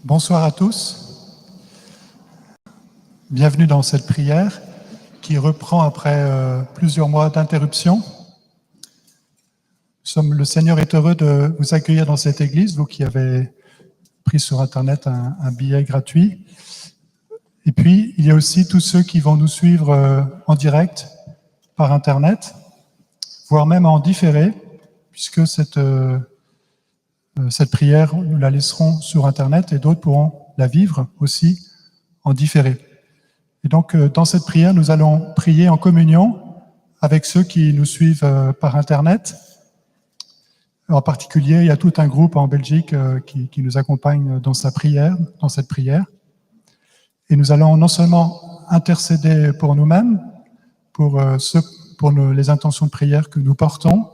Bonsoir à tous. Bienvenue dans cette prière qui reprend après plusieurs mois d'interruption. Le Seigneur est heureux de vous accueillir dans cette église, vous qui avez pris sur Internet un billet gratuit. Et puis, il y a aussi tous ceux qui vont nous suivre en direct par Internet, voire même en différé, puisque cette prière, nous la laisserons sur Internet et d'autres pourront la vivre aussi en différé. Et donc, dans cette prière, nous allons prier en communion avec ceux qui nous suivent par Internet. En particulier, il y a tout un groupe en Belgique qui nous accompagne dans cette prière. Et nous allons non seulement intercéder pour nous-mêmes, pour les intentions de prière que nous portons,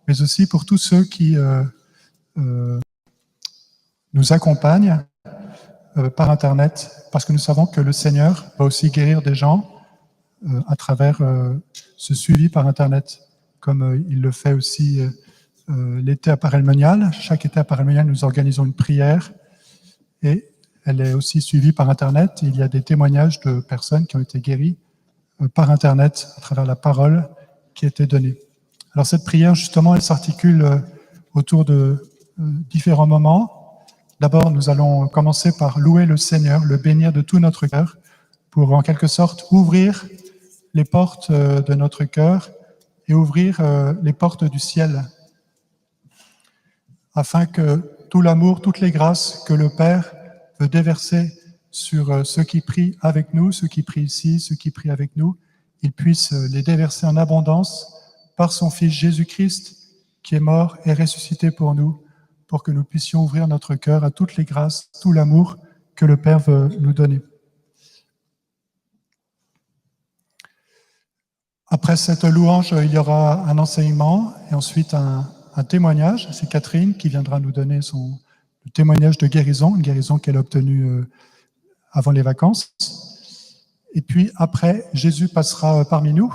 mais aussi pour tous ceux qui nous accompagnent par Internet, parce que nous savons que le Seigneur va aussi guérir des gens à travers ce suivi par Internet, comme il le fait aussi l'été à Paray-le-Monial. Chaque été à Paray-le-Monial, nous organisons une prière et elle est aussi suivie par Internet. Il y a des témoignages de personnes qui ont été guéries par Internet à travers la parole qui a été donnée. Alors cette prière, justement, elle s'articule autour de différents moments. D'abord, nous allons commencer par louer le Seigneur, le bénir de tout notre cœur, pour en quelque sorte ouvrir les portes de notre cœur et ouvrir les portes du ciel, afin que tout l'amour, toutes les grâces que le Père veut déverser sur ceux qui prient avec nous, ceux qui prient ici, ceux qui prient avec nous, il puisse les déverser en abondance par son Fils Jésus-Christ, qui est mort et ressuscité pour nous, pour que nous puissions ouvrir notre cœur à toutes les grâces, tout l'amour que le Père veut nous donner. Après cette louange, il y aura un enseignement et ensuite un témoignage. C'est Catherine qui viendra nous donner le témoignage de guérison, une guérison qu'elle a obtenue avant les vacances. Et puis après, Jésus passera parmi nous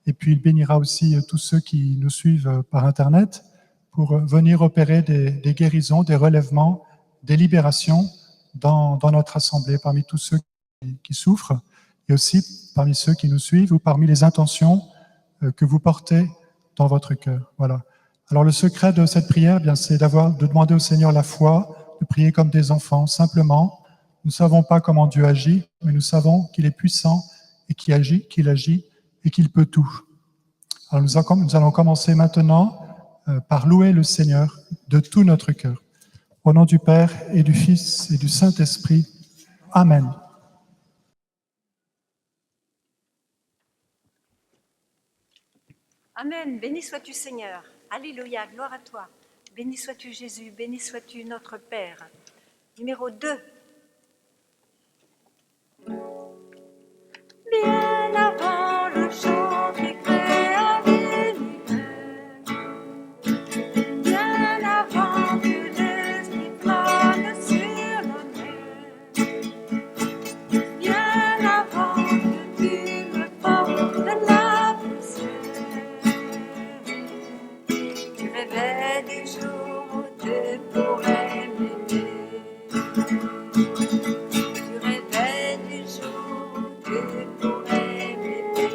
et puis il bénira aussi tous ceux qui nous suivent par Internet pour venir opérer des guérisons, des relèvements, des libérations dans notre assemblée, parmi tous ceux qui souffrent, et aussi parmi ceux qui nous suivent ou parmi les intentions que vous portez dans votre cœur. Voilà. Alors le secret de cette prière, bien, c'est de demander au Seigneur la foi, de prier comme des enfants, simplement. Nous ne savons pas comment Dieu agit, mais nous savons qu'il est puissant et qu'il agit et qu'il peut tout. Alors nous allons commencer maintenant par louer le Seigneur de tout notre cœur. Au nom du Père et du Fils et du Saint-Esprit. Amen. Amen. Béni sois-tu, Seigneur. Alléluia, gloire à toi. Béni sois-tu, Jésus. Béni sois-tu, notre Père. Numéro 2. Bien avant le jour qui créa l'univers, bien avant que l'Esprit plane sur la mer, bien avant que tu me portes la poussière, tu rêvais du jour où tu pourrais m'aimer. Tu rêvais du jour où tu pourrais m'aimer.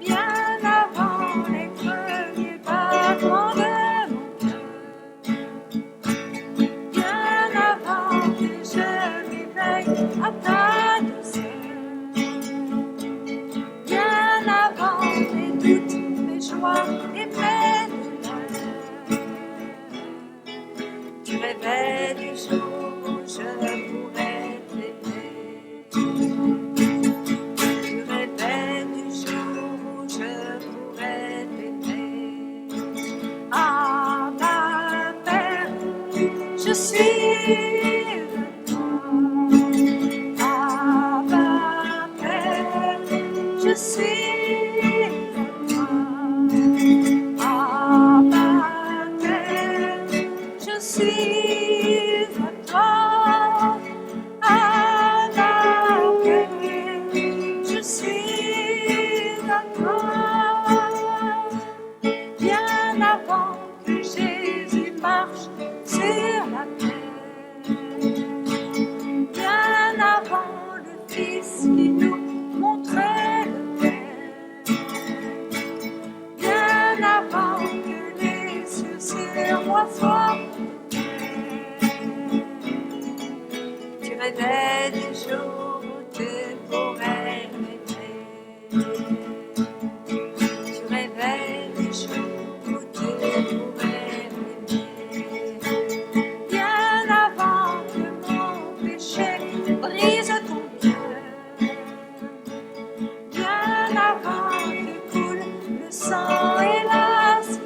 Bien avant les premiers battements de mon cœur, bien avant que je m'éveille à ta douceur, bien avant mes doutes, mes joies et mes douleurs, tu rêvais du jour où je pourrais t'aimer. Tu rêvais du jour où je pourrais t'aimer. Ah, ma Père, je suis de toi. Ah, ma Père, je suis de toi. Ah, ma Père, je suis de toi. Ah, ma Père, je suis de toi. Bien avant que Jésus marche sur la terre, moi soir. Tu rêvais du jour où tu pourrais m'aimer. Tu rêvais du jour où tu pourrais m'aimer. Bien avant que mon péché brise ton cœur. Bien avant que coule le sang et la sueur.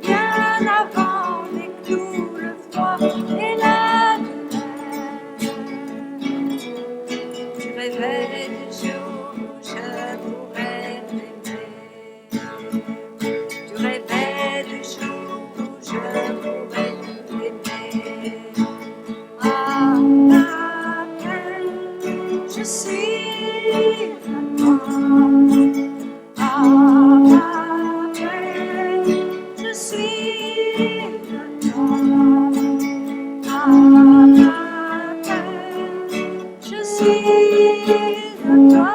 Bien avant les clous, le froid et la douleur. Tu rêvais du jour où je pourrais t'aimer. Tu rêvais du jour où je pourrais t'aimer. Ah, ma peine, je suis à toi. Ah, ma peine, je suis à toi. Ah, ma peine, je suis à toi.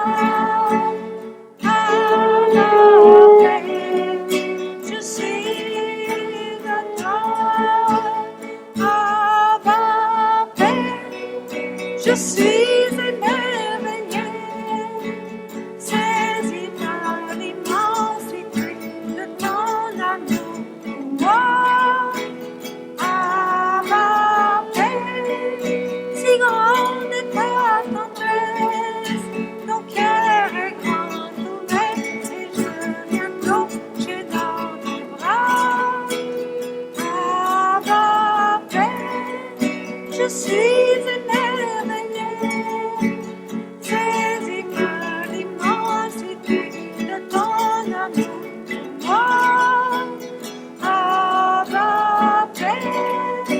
Ah, ma peine, je suis à toi. Ah, ma peine, je suis émerveillée. Saisis par l'immensité de ton amour pour moi. À ma peine, si grande est ta tendresse, ton cœur est grand ouvert et je viens plonger dans tes bras. À ma peine, je suis émerveillée. Saisis par l'immensité de ton amour pour moi. À ma peine,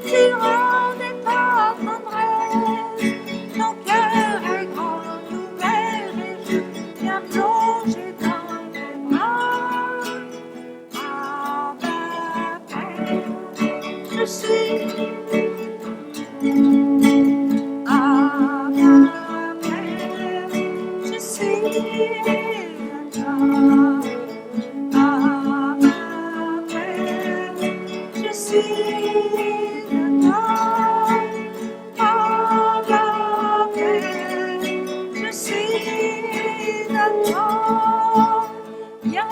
si grande est ta tendresse, ton cœur est grand ouvert et je viens plonger dans tes bras. À ma peine, je suis. À ma peine, je suis à toi. À ma peine, je suis à toi. À ma peine, je suis à toi. Bien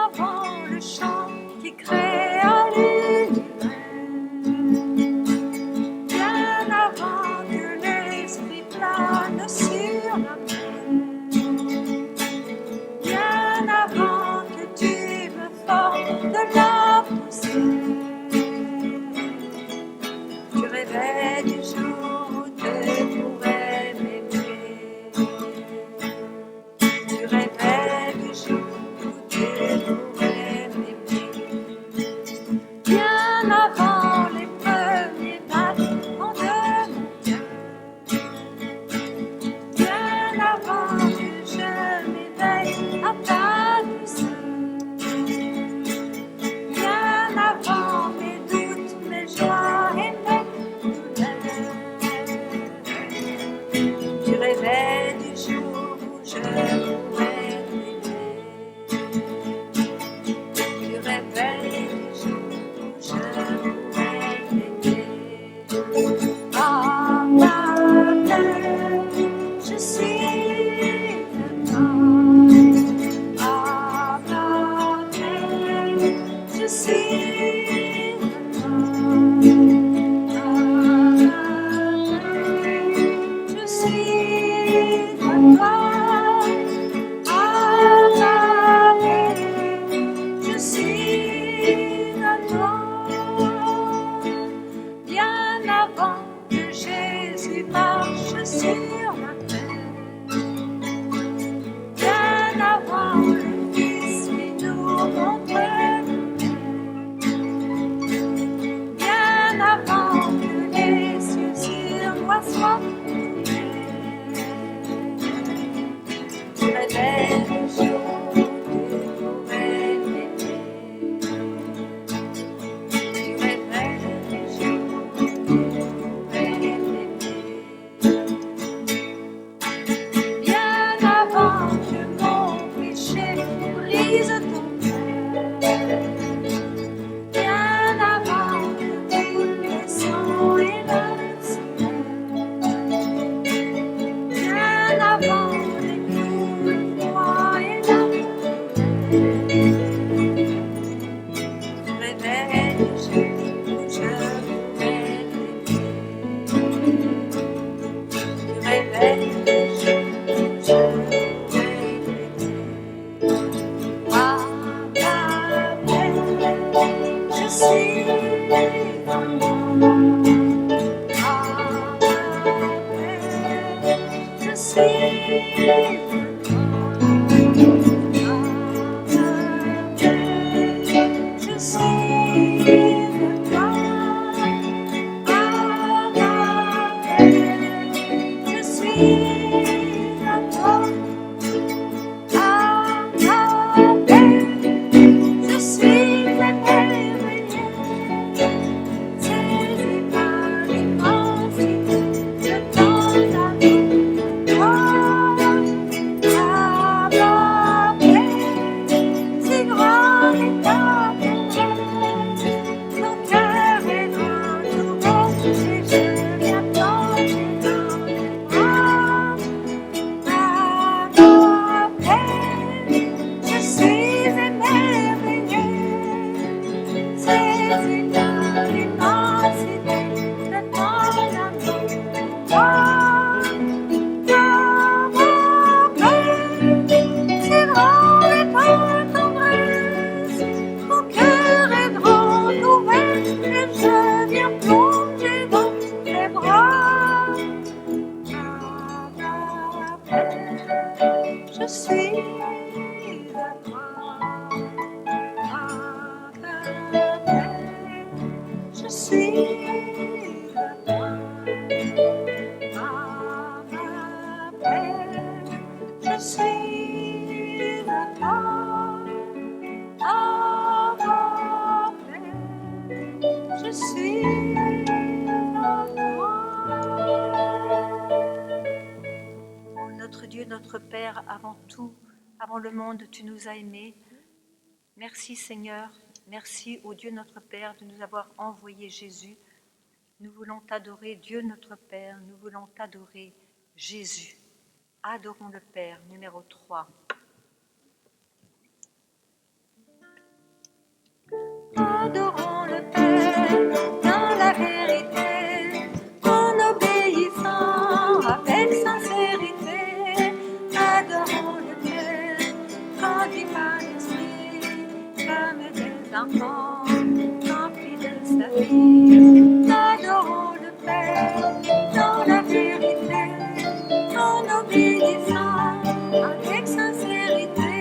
avant le chant qui créa l'univers. Bien avant que l'esprit plane sur la mer. Bien avant que tu me formes de la poussière. Tu rêvais du jour où tu pourrais m'aimer. Tu rêvais du jour où tu pourrais m'aimer. Bien avant les premiers battements de mon cœur. Bien avant que je m'éveille à ta douceur. Bien avant mes doutes, mes joies et mes douleurs. Tu rêvais du jour où je pourrais t'aimer. Tu rêvais du jour où je pourrais t'aimer. À ma peine, je suis à toi. À ma peine, je suis à toi. À ma peine, je suis à toi. À ma peine, je suis à toi. Bien avant que Jésus marche sur la terre. Bien avant le Fils qui nous montre le Père. suis un homme. Je Notre Dieu, notre Père, avant tout, avant le monde, tu nous as aimés. Merci Seigneur, merci au Dieu notre Père de nous avoir envoyé Jésus. Nous voulons t'adorer, Dieu notre Père, nous voulons t'adorer, Jésus. Adorons le Père, numéro 3. Adorons le Père dans la vérité, en obéissant avec sincérité. Adorons le Père, conduit par l'Esprit, comme des enfants, remplis de sa vie. Adorons le Père dans la vérité, en obéissant avec sincérité.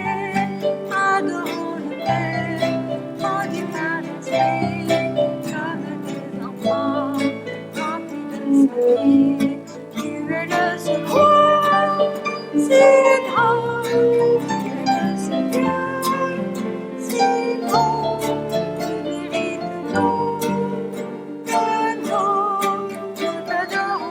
Adorons le Père, conduit par l'Esprit, comme des enfants, remplis de sa vie. Tu es le secours, si grand, tu es le Seigneur, si bon, tu mérites nous t'adorons.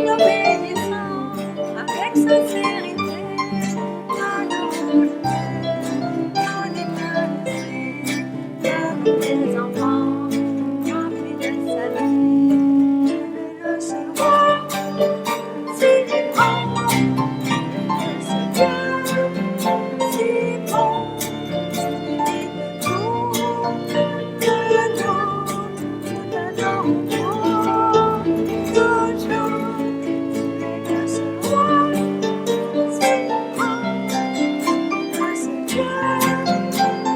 en obéissant avec sincérité, adorons Jésus, comme des enfants, remplis de salut. Le seul roi, c'est le grand, le seul Dieu, si bon, et tout de nous t'adorons toujours. Le seul roi, c'est le grand, le seul Dieu,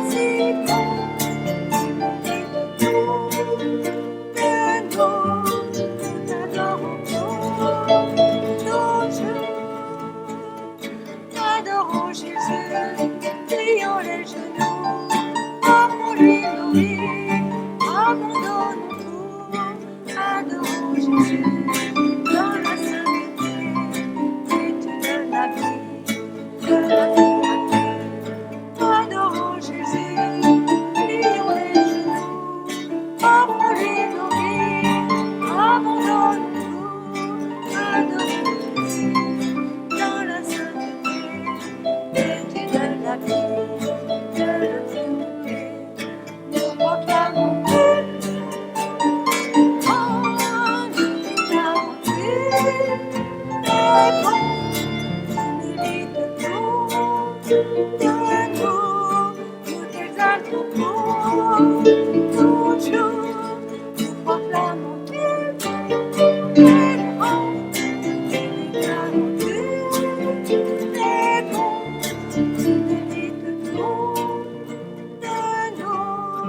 si bon. Adorons Jésus, plions les genoux, offrons-lui nos vies, abandonnons tout. Adorons Jésus, dans la sainteté, et tu donnes la vie, de la vie. Adorons Jésus, plions les genoux, offrons-lui nos vies, abandonnons tout. Adorons Jésus, dans la sainteté, et tu donnes la vie, de la pureté. Nous proclamons que, oh, nous proclamons que tu es bon, tu mérites tout de nous, nous t'exaltons toujours, nous proclamons que tu es grand, nous déclarons que tu es bon, tu mérites tout de nous,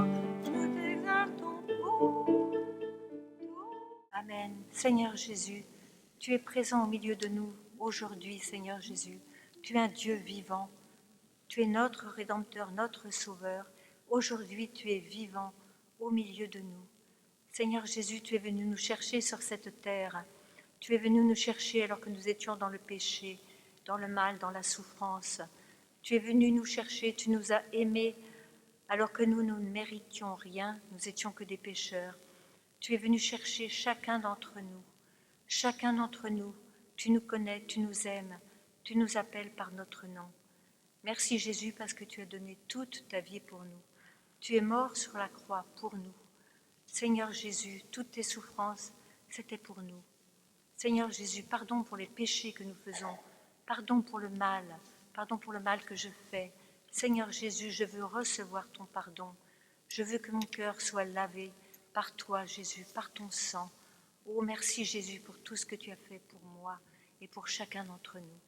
nous t'exaltons toujours. Amen. Seigneur Jésus, tu es présent au milieu de nous aujourd'hui, Seigneur Jésus. Tu es un Dieu vivant. Tu es notre Rédempteur, notre Sauveur. Aujourd'hui, tu es vivant au milieu de nous. Seigneur Jésus, tu es venu nous chercher sur cette terre. Tu es venu nous chercher alors que nous étions dans le péché, dans le mal, dans la souffrance. Tu es venu nous chercher, tu nous as aimés alors que nous ne méritions rien, nous étions que des pécheurs. Tu es venu chercher chacun d'entre nous. Chacun d'entre nous, tu nous connais, tu nous aimes, tu nous appelles par notre nom. Merci Jésus parce que tu as donné toute ta vie pour nous. Tu es mort sur la croix pour nous. Seigneur Jésus, toutes tes souffrances, c'était pour nous. Seigneur Jésus, pardon pour les péchés que nous faisons. Pardon pour le mal que je fais. Seigneur Jésus, je veux recevoir ton pardon. Je veux que mon cœur soit lavé par toi, Jésus, par ton sang. Oh, merci Jésus pour tout ce que tu as fait pour moi et pour chacun d'entre nous.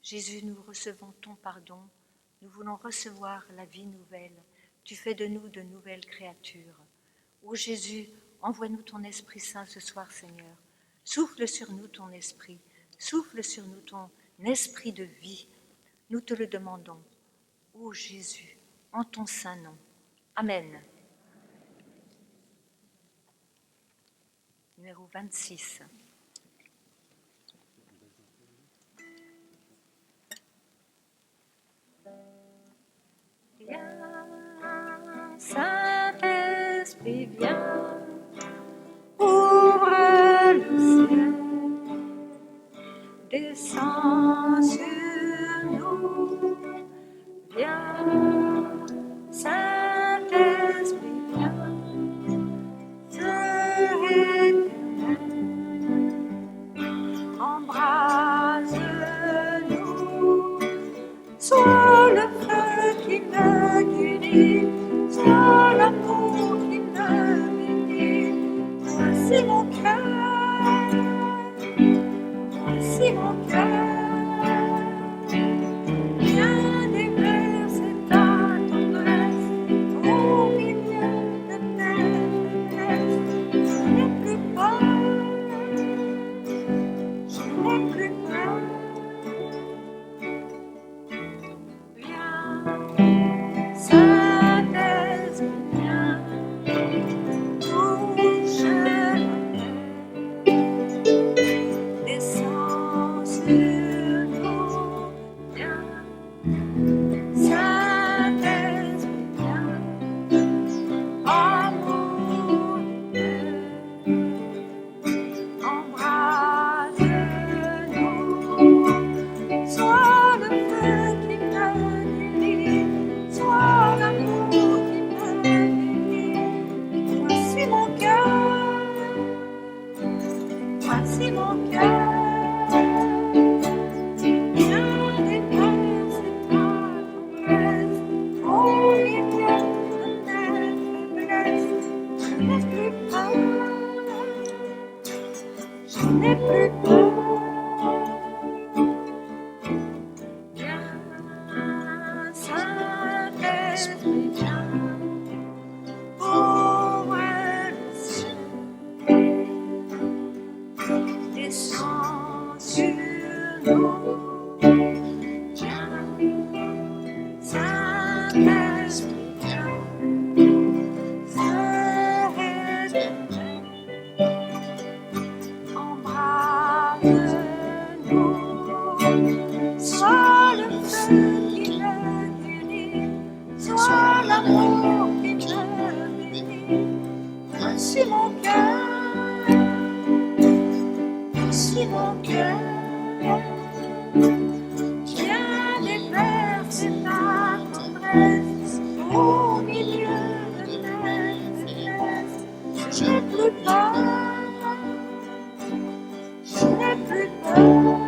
Jésus, nous recevons ton pardon. Nous voulons recevoir la vie nouvelle. Tu fais de nous de nouvelles créatures. Oh Jésus, envoie-nous ton Esprit Saint ce soir, Seigneur. Souffle sur nous ton esprit. Souffle sur nous ton esprit de vie. Nous te le demandons. Ô Jésus, en ton saint nom. Amen. Numéro 26. Viens, Saint-Esprit, viens, ouvre le ciel, descends sur nous, viens, Saint-Esprit, viens, Feu éternel, Voici mon cœur. Viens déverser ta tendresse au milieu de mes faiblesses. Je n'ai plus peur. Je n'ai plus peur. Viens, Saint-Esprit, viens, ouvre le ciel, descends sur nous. Viens, Saint-Esprit, viens, fais résonner, embrase-nous. Sois le feu qui me guérit, sois l'amour qui me bénit. Voici mon cœur, voici mon cœur. Viens déverser ta tendresse au milieu de mes faiblesses. Je n'ai plus peur, je n'ai plus peur.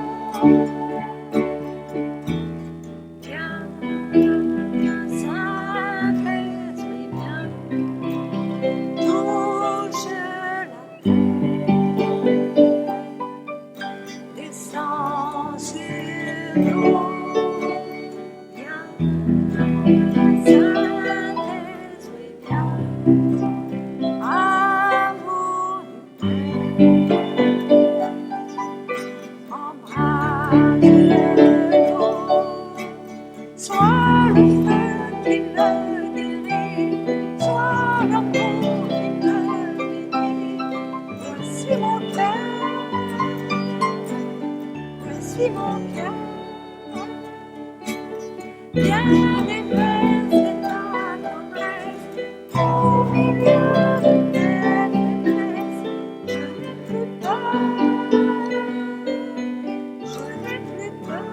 Viens, Saint-Esprit, viens, touche la terre, descends sur nous. Viens, Saint-Esprit, viens, amour du Père, embrase-nous. Sois le feu qui me guérit, sois l'amour qui me bénit. Voici mon cœur, voici mon cœur. Viens déverser ta tendresse au milieu de mes faiblesses. Je n'ai plus peur, je n'ai plus peur.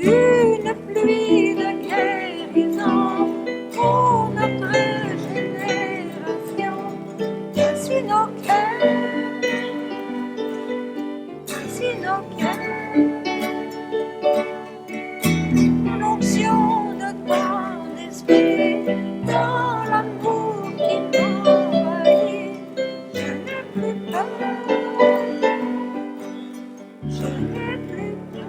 Une pluie de guérison pour notre génération. Voici nos cœurs, voici nos cœurs. L'onction de ton esprit, dans l'amour qui m'envahit. Je n'ai plus peur, je n'ai plus peur.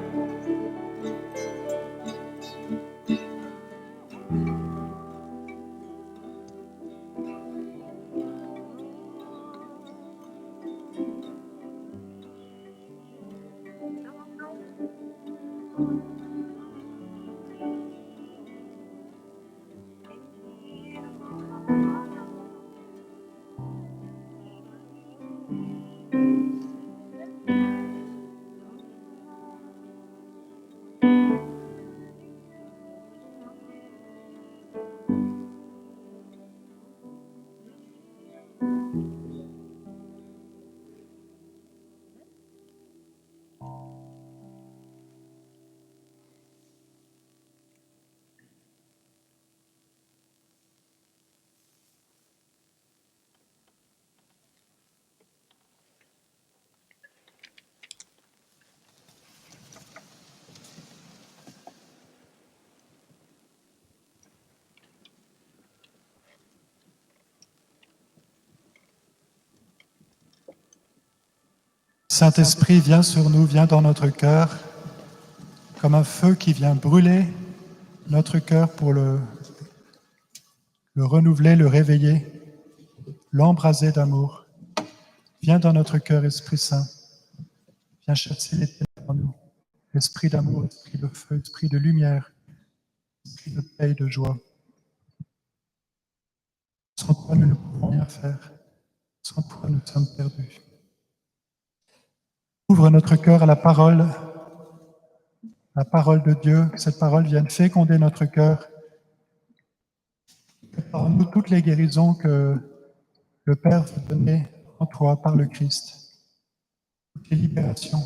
Saint-Esprit, viens sur nous, viens dans notre cœur, comme un feu qui vient brûler notre cœur pour le renouveler, le réveiller, l'embraser d'amour. Viens dans notre cœur, Esprit Saint. Viens chasser les ténèbres en nous. Esprit d'amour, esprit de feu, esprit de lumière, esprit de paix et de joie. Sans toi, nous ne pouvons rien faire. Sans toi, nous sommes perdus. Ouvre notre cœur à la parole de Dieu, que cette parole vienne féconder notre cœur. Que par nous, toutes les guérisons que le Père veut donner en toi par le Christ. Toutes les libérations.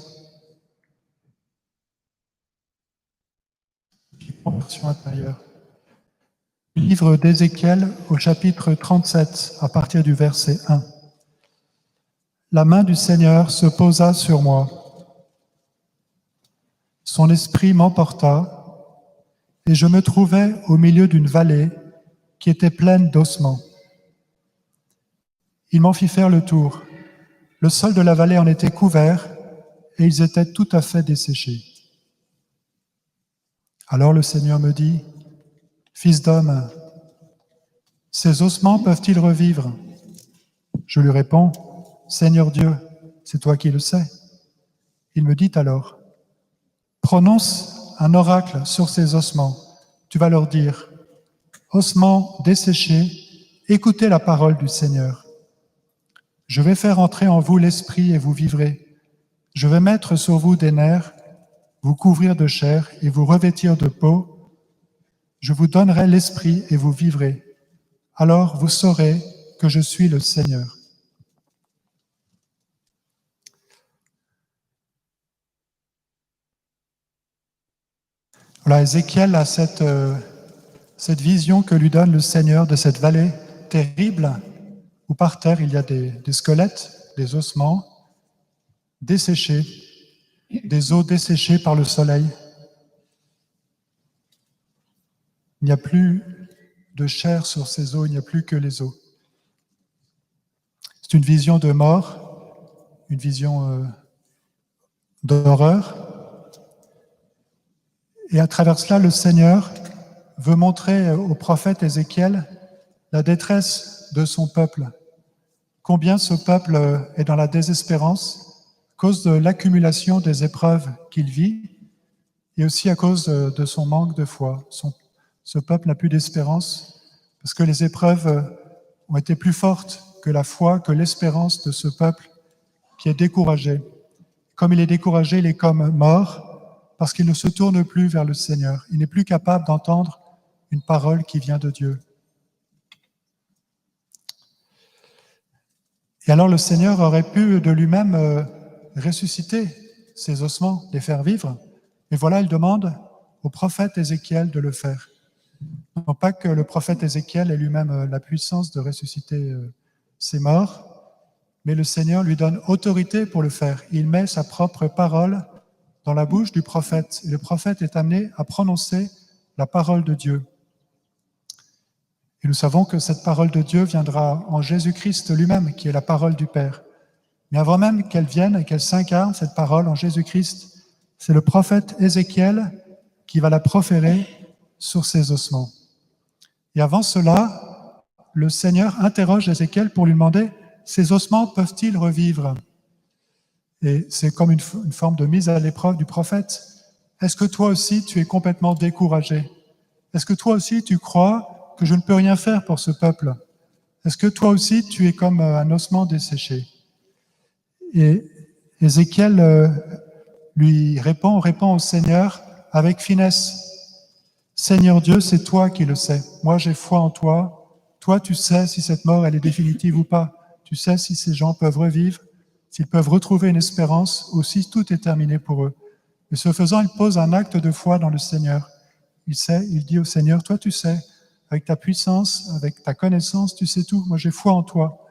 Toutes les conversions intérieures. Le livre d'Ézéchiel au chapitre 37, à partir du verset 1. la main du Seigneur se posa sur moi. Son esprit m'emporta, et je me trouvais au milieu d'une vallée qui était pleine d'ossements. Il m'en fit faire le tour. Le sol de la vallée en était couvert, et ils étaient tout à fait desséchés. Alors le Seigneur me dit, « Fils d'homme, ces ossements peuvent-ils revivre ?» Je lui réponds, « Seigneur Dieu, c'est toi qui le sais. » Il me dit alors, « Prononce un oracle sur ces ossements. Tu vas leur dire, « Ossements desséchés, écoutez la parole du Seigneur. Je vais faire entrer en vous l'esprit et vous vivrez. Je vais mettre sur vous des nerfs, vous couvrir de chair et vous revêtir de peau. Je vous donnerai l'esprit et vous vivrez. Alors vous saurez que je suis le Seigneur. » Voilà, Ézéchiel a cette vision que lui donne le Seigneur de cette vallée terrible où par terre il y a des squelettes, des ossements desséchés, des os desséchés par le soleil. Il n'y a plus de chair sur ces os, il n'y a plus que les os. C'est une vision de mort, une vision d'horreur. Et à travers cela, le Seigneur veut montrer au prophète Ézéchiel la détresse de son peuple. Combien ce peuple est dans la désespérance à cause de l'accumulation des épreuves qu'il vit et aussi à cause de son manque de foi. Ce peuple n'a plus d'espérance parce que les épreuves ont été plus fortes que la foi, que l'espérance de ce peuple qui est découragé. Comme il est découragé, il est comme mort parce qu'il ne se tourne plus vers le Seigneur. Il n'est plus capable d'entendre une parole qui vient de Dieu. Et alors le Seigneur aurait pu de lui-même ressusciter ces ossements, les faire vivre. Mais voilà, il demande au prophète Ézéchiel de le faire. Non pas que le prophète Ézéchiel ait lui-même la puissance de ressusciter ces morts, mais le Seigneur lui donne autorité pour le faire. Il met sa propre parole dans la bouche du prophète. Et le prophète est amené à prononcer la parole de Dieu. Et nous savons que cette parole de Dieu viendra en Jésus-Christ lui-même, qui est la parole du Père. Mais avant même qu'elle vienne et qu'elle s'incarne, cette parole en Jésus-Christ, c'est le prophète Ézéchiel qui va la proférer sur ses ossements. Et avant cela, le Seigneur interroge Ézéchiel pour lui demander « Ces ossements peuvent-ils revivre ?» Et c'est comme une forme de mise à l'épreuve du prophète. Est-ce que toi aussi tu es complètement découragé? Est-ce que toi aussi tu crois que je ne peux rien faire pour ce peuple? Est-ce que toi aussi tu es comme un ossement desséché? Et Ézéchiel lui répond au Seigneur avec finesse. Seigneur Dieu, c'est toi qui le sais. Moi, j'ai foi en toi. Toi, tu sais si cette mort, elle est définitive ou pas. Tu sais si ces gens peuvent revivre, s'ils peuvent retrouver une espérance, ou si tout est terminé pour eux. Et ce faisant, il pose un acte de foi dans le Seigneur. Il dit au Seigneur, toi, tu sais, avec ta puissance, avec ta connaissance, tu sais tout. Moi, j'ai foi en toi.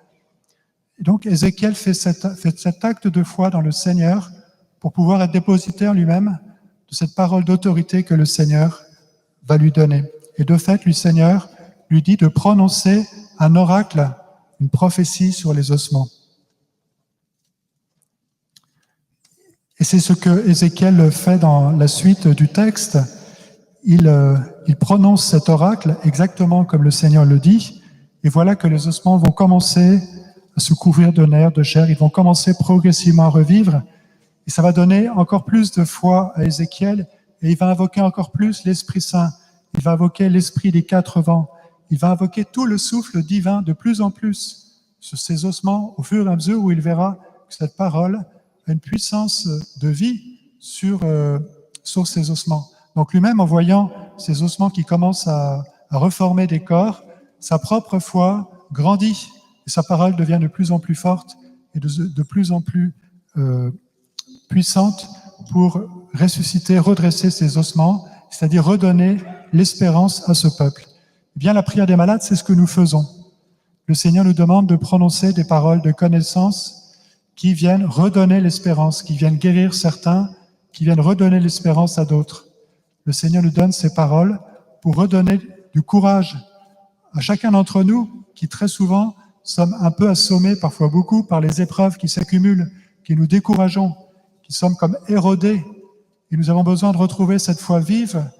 Et donc, Ézéchiel fait cet acte de foi dans le Seigneur pour pouvoir être dépositaire lui-même de cette parole d'autorité que le Seigneur va lui donner. Et de fait, le Seigneur lui dit de prononcer un oracle, une prophétie sur les ossements. Et c'est ce que Ézéchiel fait dans la suite du texte. Il prononce cet oracle exactement comme le Seigneur le dit, et voilà que les ossements vont commencer à se couvrir de nerfs, de chair, ils vont commencer progressivement à revivre, et ça va donner encore plus de foi à Ézéchiel, et il va invoquer encore plus l'Esprit Saint, il va invoquer l'Esprit des 4 vents, il va invoquer tout le souffle divin de plus en plus sur ces ossements, au fur et à mesure où il verra que cette parole a une puissance de vie sur ces ossements. Donc lui-même, en voyant ces ossements qui commencent à reformer des corps, sa propre foi grandit et sa parole devient de plus en plus forte et de plus en plus puissante pour ressusciter, redresser ces ossements, c'est-à-dire redonner l'espérance à ce peuple. Eh bien, la prière des malades, c'est ce que nous faisons. Le Seigneur nous demande de prononcer des paroles de connaissance qui viennent redonner l'espérance, qui viennent guérir certains, qui viennent redonner l'espérance à d'autres. Le Seigneur nous donne ces paroles pour redonner du courage à chacun d'entre nous qui très souvent sommes un peu assommés, parfois beaucoup, par les épreuves qui s'accumulent, qui nous décourageons, qui sommes comme érodés. Et nous avons besoin de retrouver cette foi vive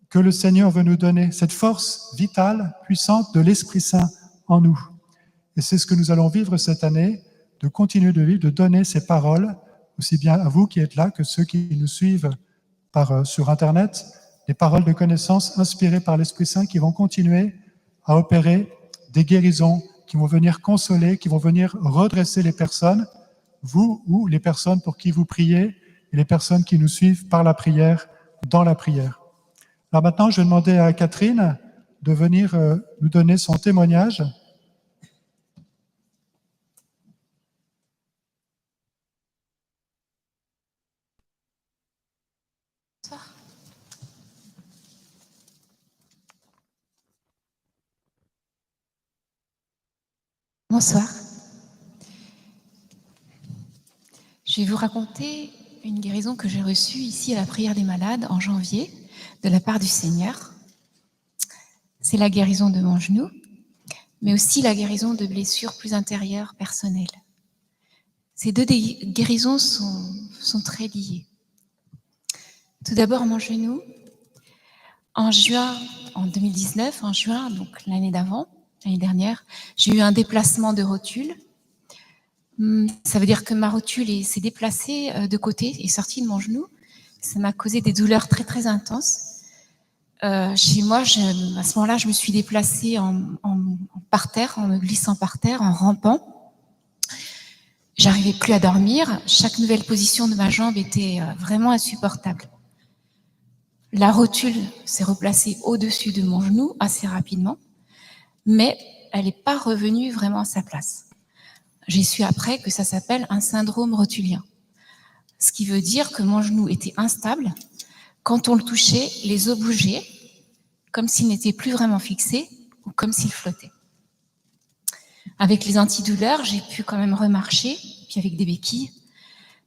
que le Seigneur veut nous donner, cette force vitale, puissante de l'Esprit Saint en nous. Et c'est ce que nous allons vivre cette année, de continuer de vivre, de donner ces paroles, aussi bien à vous qui êtes là que ceux qui nous suivent sur Internet, des paroles de connaissance inspirées par l'Esprit Saint qui vont continuer à opérer des guérisons, qui vont venir consoler, qui vont venir redresser les personnes, vous ou les personnes pour qui vous priez, et les personnes qui nous suivent par la prière, dans la prière. Alors maintenant, je vais demander à Catherine de venir nous donner son témoignage. Bonsoir. Je vais vous raconter une guérison que j'ai reçue ici à la prière des malades en janvier de la part du Seigneur. C'est la guérison de mon genou, mais aussi la guérison de blessures plus intérieures, personnelles. Ces deux guérisons sont très liées. Tout d'abord, mon genou. En juin 2019, donc l'année d'avant, l'année dernière, j'ai eu un déplacement de rotule. Ça veut dire que ma rotule s'est déplacée de côté, est sortie de mon genou. Ça m'a causé des douleurs très très intenses. Chez moi, à ce moment-là, je me suis déplacée par terre, en me glissant par terre, en rampant. J'arrivais plus à dormir. Chaque nouvelle position de ma jambe était vraiment insupportable. La rotule s'est replacée au-dessus de mon genou assez rapidement, mais elle n'est pas revenue vraiment à sa place. J'ai su après que ça s'appelle un syndrome rotulien, ce qui veut dire que mon genou était instable. Quand on le touchait, les os bougeaient, comme s'il n'était plus vraiment fixé ou comme s'il flottait. Avec les antidouleurs, j'ai pu quand même remarcher, puis avec des béquilles,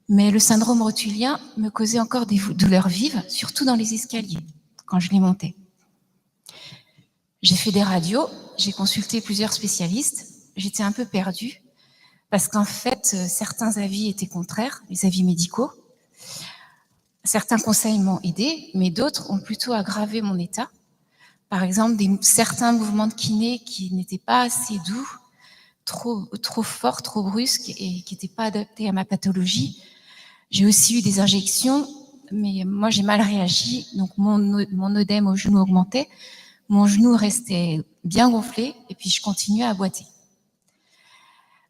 mais le syndrome rotulien me causait encore des douleurs vives, surtout dans les escaliers, quand je les montais. J'ai fait des radios, j'ai consulté plusieurs spécialistes, j'étais un peu perdue, parce qu'en fait, certains avis étaient contraires, les avis médicaux. Certains conseils m'ont aidé, mais d'autres ont plutôt aggravé mon état. Par exemple, certains mouvements de kiné qui n'étaient pas assez doux, trop forts, trop brusques et qui n'étaient pas adaptés à ma pathologie. J'ai aussi eu des injections, mais moi j'ai mal réagi, donc mon œdème au genou augmentait, mon genou restait bien gonflé et puis je continuais à boiter.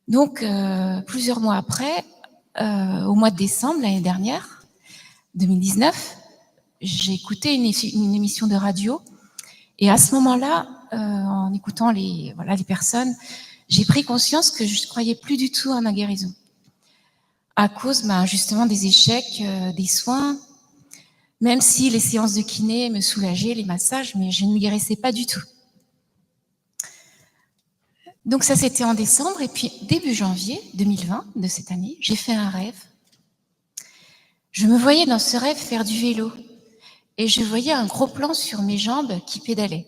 Donc, plusieurs mois après, au mois de décembre l'année dernière, 2019, j'ai écouté une émission de radio et à ce moment-là, en écoutant les personnes, j'ai pris conscience que je ne croyais plus du tout à ma guérison. À cause justement des échecs, des soins, même si les séances de kiné me soulageaient, les massages, mais je ne me guérissais pas du tout. Donc ça, c'était en décembre, et puis début janvier 2020 de cette année, j'ai fait un rêve. Je me voyais dans ce rêve faire du vélo, et je voyais un gros plan sur mes jambes qui pédalaient.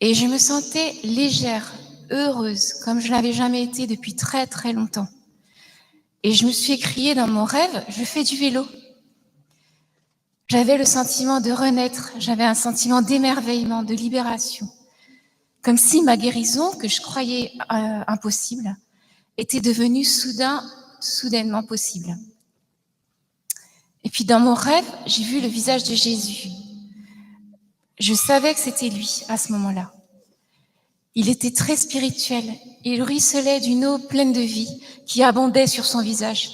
Et je me sentais légère, heureuse, comme je ne l'avais jamais été depuis très très longtemps. Et je me suis écriée dans mon rêve, je fais du vélo. J'avais le sentiment de renaître, j'avais un sentiment d'émerveillement, de libération. Comme si ma guérison, que je croyais impossible, était devenue soudainement possible. Et puis dans mon rêve, j'ai vu le visage de Jésus. Je savais que c'était lui à ce moment-là. Il était très spirituel. Il ruisselait d'une eau pleine de vie qui abondait sur son visage.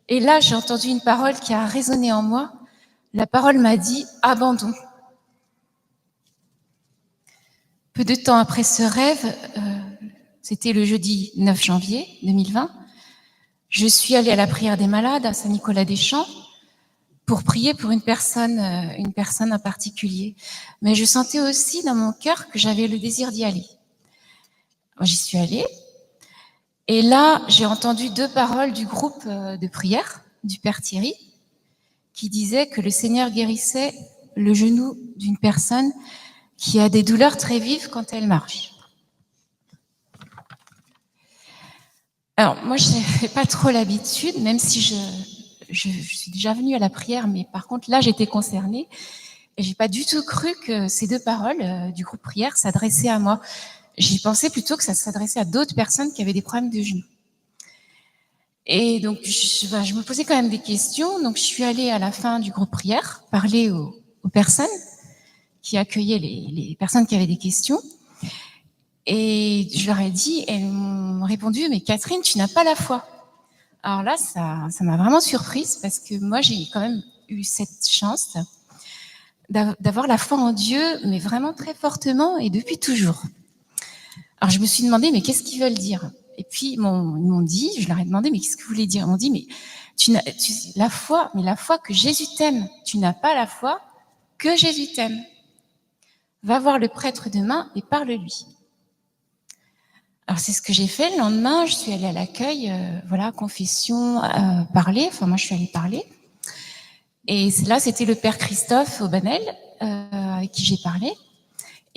Et là, j'ai entendu une parole qui a résonné en moi. La parole m'a dit « abandon ». Peu de temps après ce rêve, c'était le jeudi 9 janvier 2020, je suis allée à la prière des malades à Saint-Nicolas-des-Champs pour prier pour une personne en particulier. Mais je sentais aussi dans mon cœur que j'avais le désir d'y aller. J'y suis allée Et là, j'ai entendu 2 paroles du groupe de prière du Père Thierry qui disait que le Seigneur guérissait le genou d'une personne qui a des douleurs très vives quand elle marche. Alors, moi, je n'avais pas trop l'habitude, même si je suis déjà venue à la prière, mais par contre, là, j'étais concernée et j'ai pas du tout cru que ces 2 paroles du groupe prière s'adressaient à moi. J'y pensais plutôt que ça s'adressait à d'autres personnes qui avaient des problèmes de genoux. Et donc, je me posais quand même des questions. Donc, je suis allée à la fin du groupe prière parler aux personnes qui accueillaient les personnes qui avaient des questions. Et je leur ai dit, elles m'ont répondu, mais Catherine, tu n'as pas la foi. Alors là, ça m'a vraiment surprise parce que moi, j'ai quand même eu cette chance d'avoir la foi en Dieu, mais vraiment très fortement et depuis toujours. Alors je me suis demandé, mais qu'est-ce qu'ils veulent dire? Et puis ils m'ont dit, je leur ai demandé, mais qu'est-ce que vous voulez dire? Ils m'ont dit, mais la foi que Jésus t'aime, tu n'as pas la foi que Jésus t'aime. Va voir le prêtre demain et parle-lui. Alors c'est ce que j'ai fait. Le lendemain, je suis allée à l'accueil, confession, parler. Enfin moi je suis allée parler. Et là c'était le Père Christophe Aubanel avec qui j'ai parlé.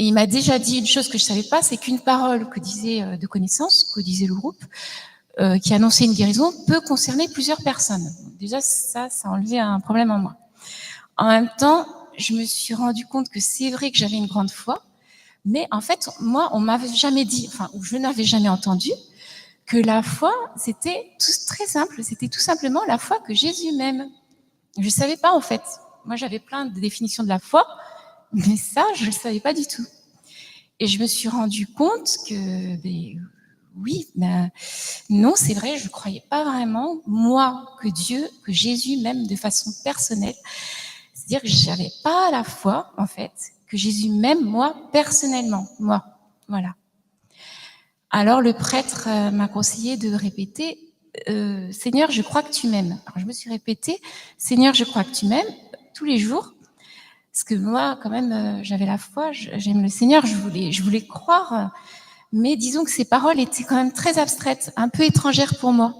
Et il m'a déjà dit une chose que je savais pas, c'est qu'une parole que disait de connaissance, que disait le groupe, qui annonçait une guérison, peut concerner plusieurs personnes. Déjà ça enlevait un problème en moi. En même temps, je me suis rendu compte que c'est vrai que j'avais une grande foi. Mais en fait, moi, on m'avait jamais dit, ou je n'avais jamais entendu, que la foi, c'était très simple, c'était tout simplement la foi que Jésus m'aime. Je ne savais pas, en fait. Moi, j'avais plein de définitions de la foi, mais ça, je ne le savais pas du tout. Et je me suis rendu compte que, non, c'est vrai, je ne croyais pas vraiment, moi, que Jésus m'aime de façon personnelle. C'est-à-dire que je n'avais pas la foi, en fait, que Jésus m'aime, moi, personnellement, moi. Voilà. Alors, le prêtre m'a conseillé de répéter « Seigneur, je crois que tu m'aimes ». Alors, je me suis répété « Seigneur, je crois que tu m'aimes » tous les jours. Parce que moi, quand même, j'avais la foi, j'aime le Seigneur, je voulais croire. Mais disons que ces paroles étaient quand même très abstraites, un peu étrangères pour moi.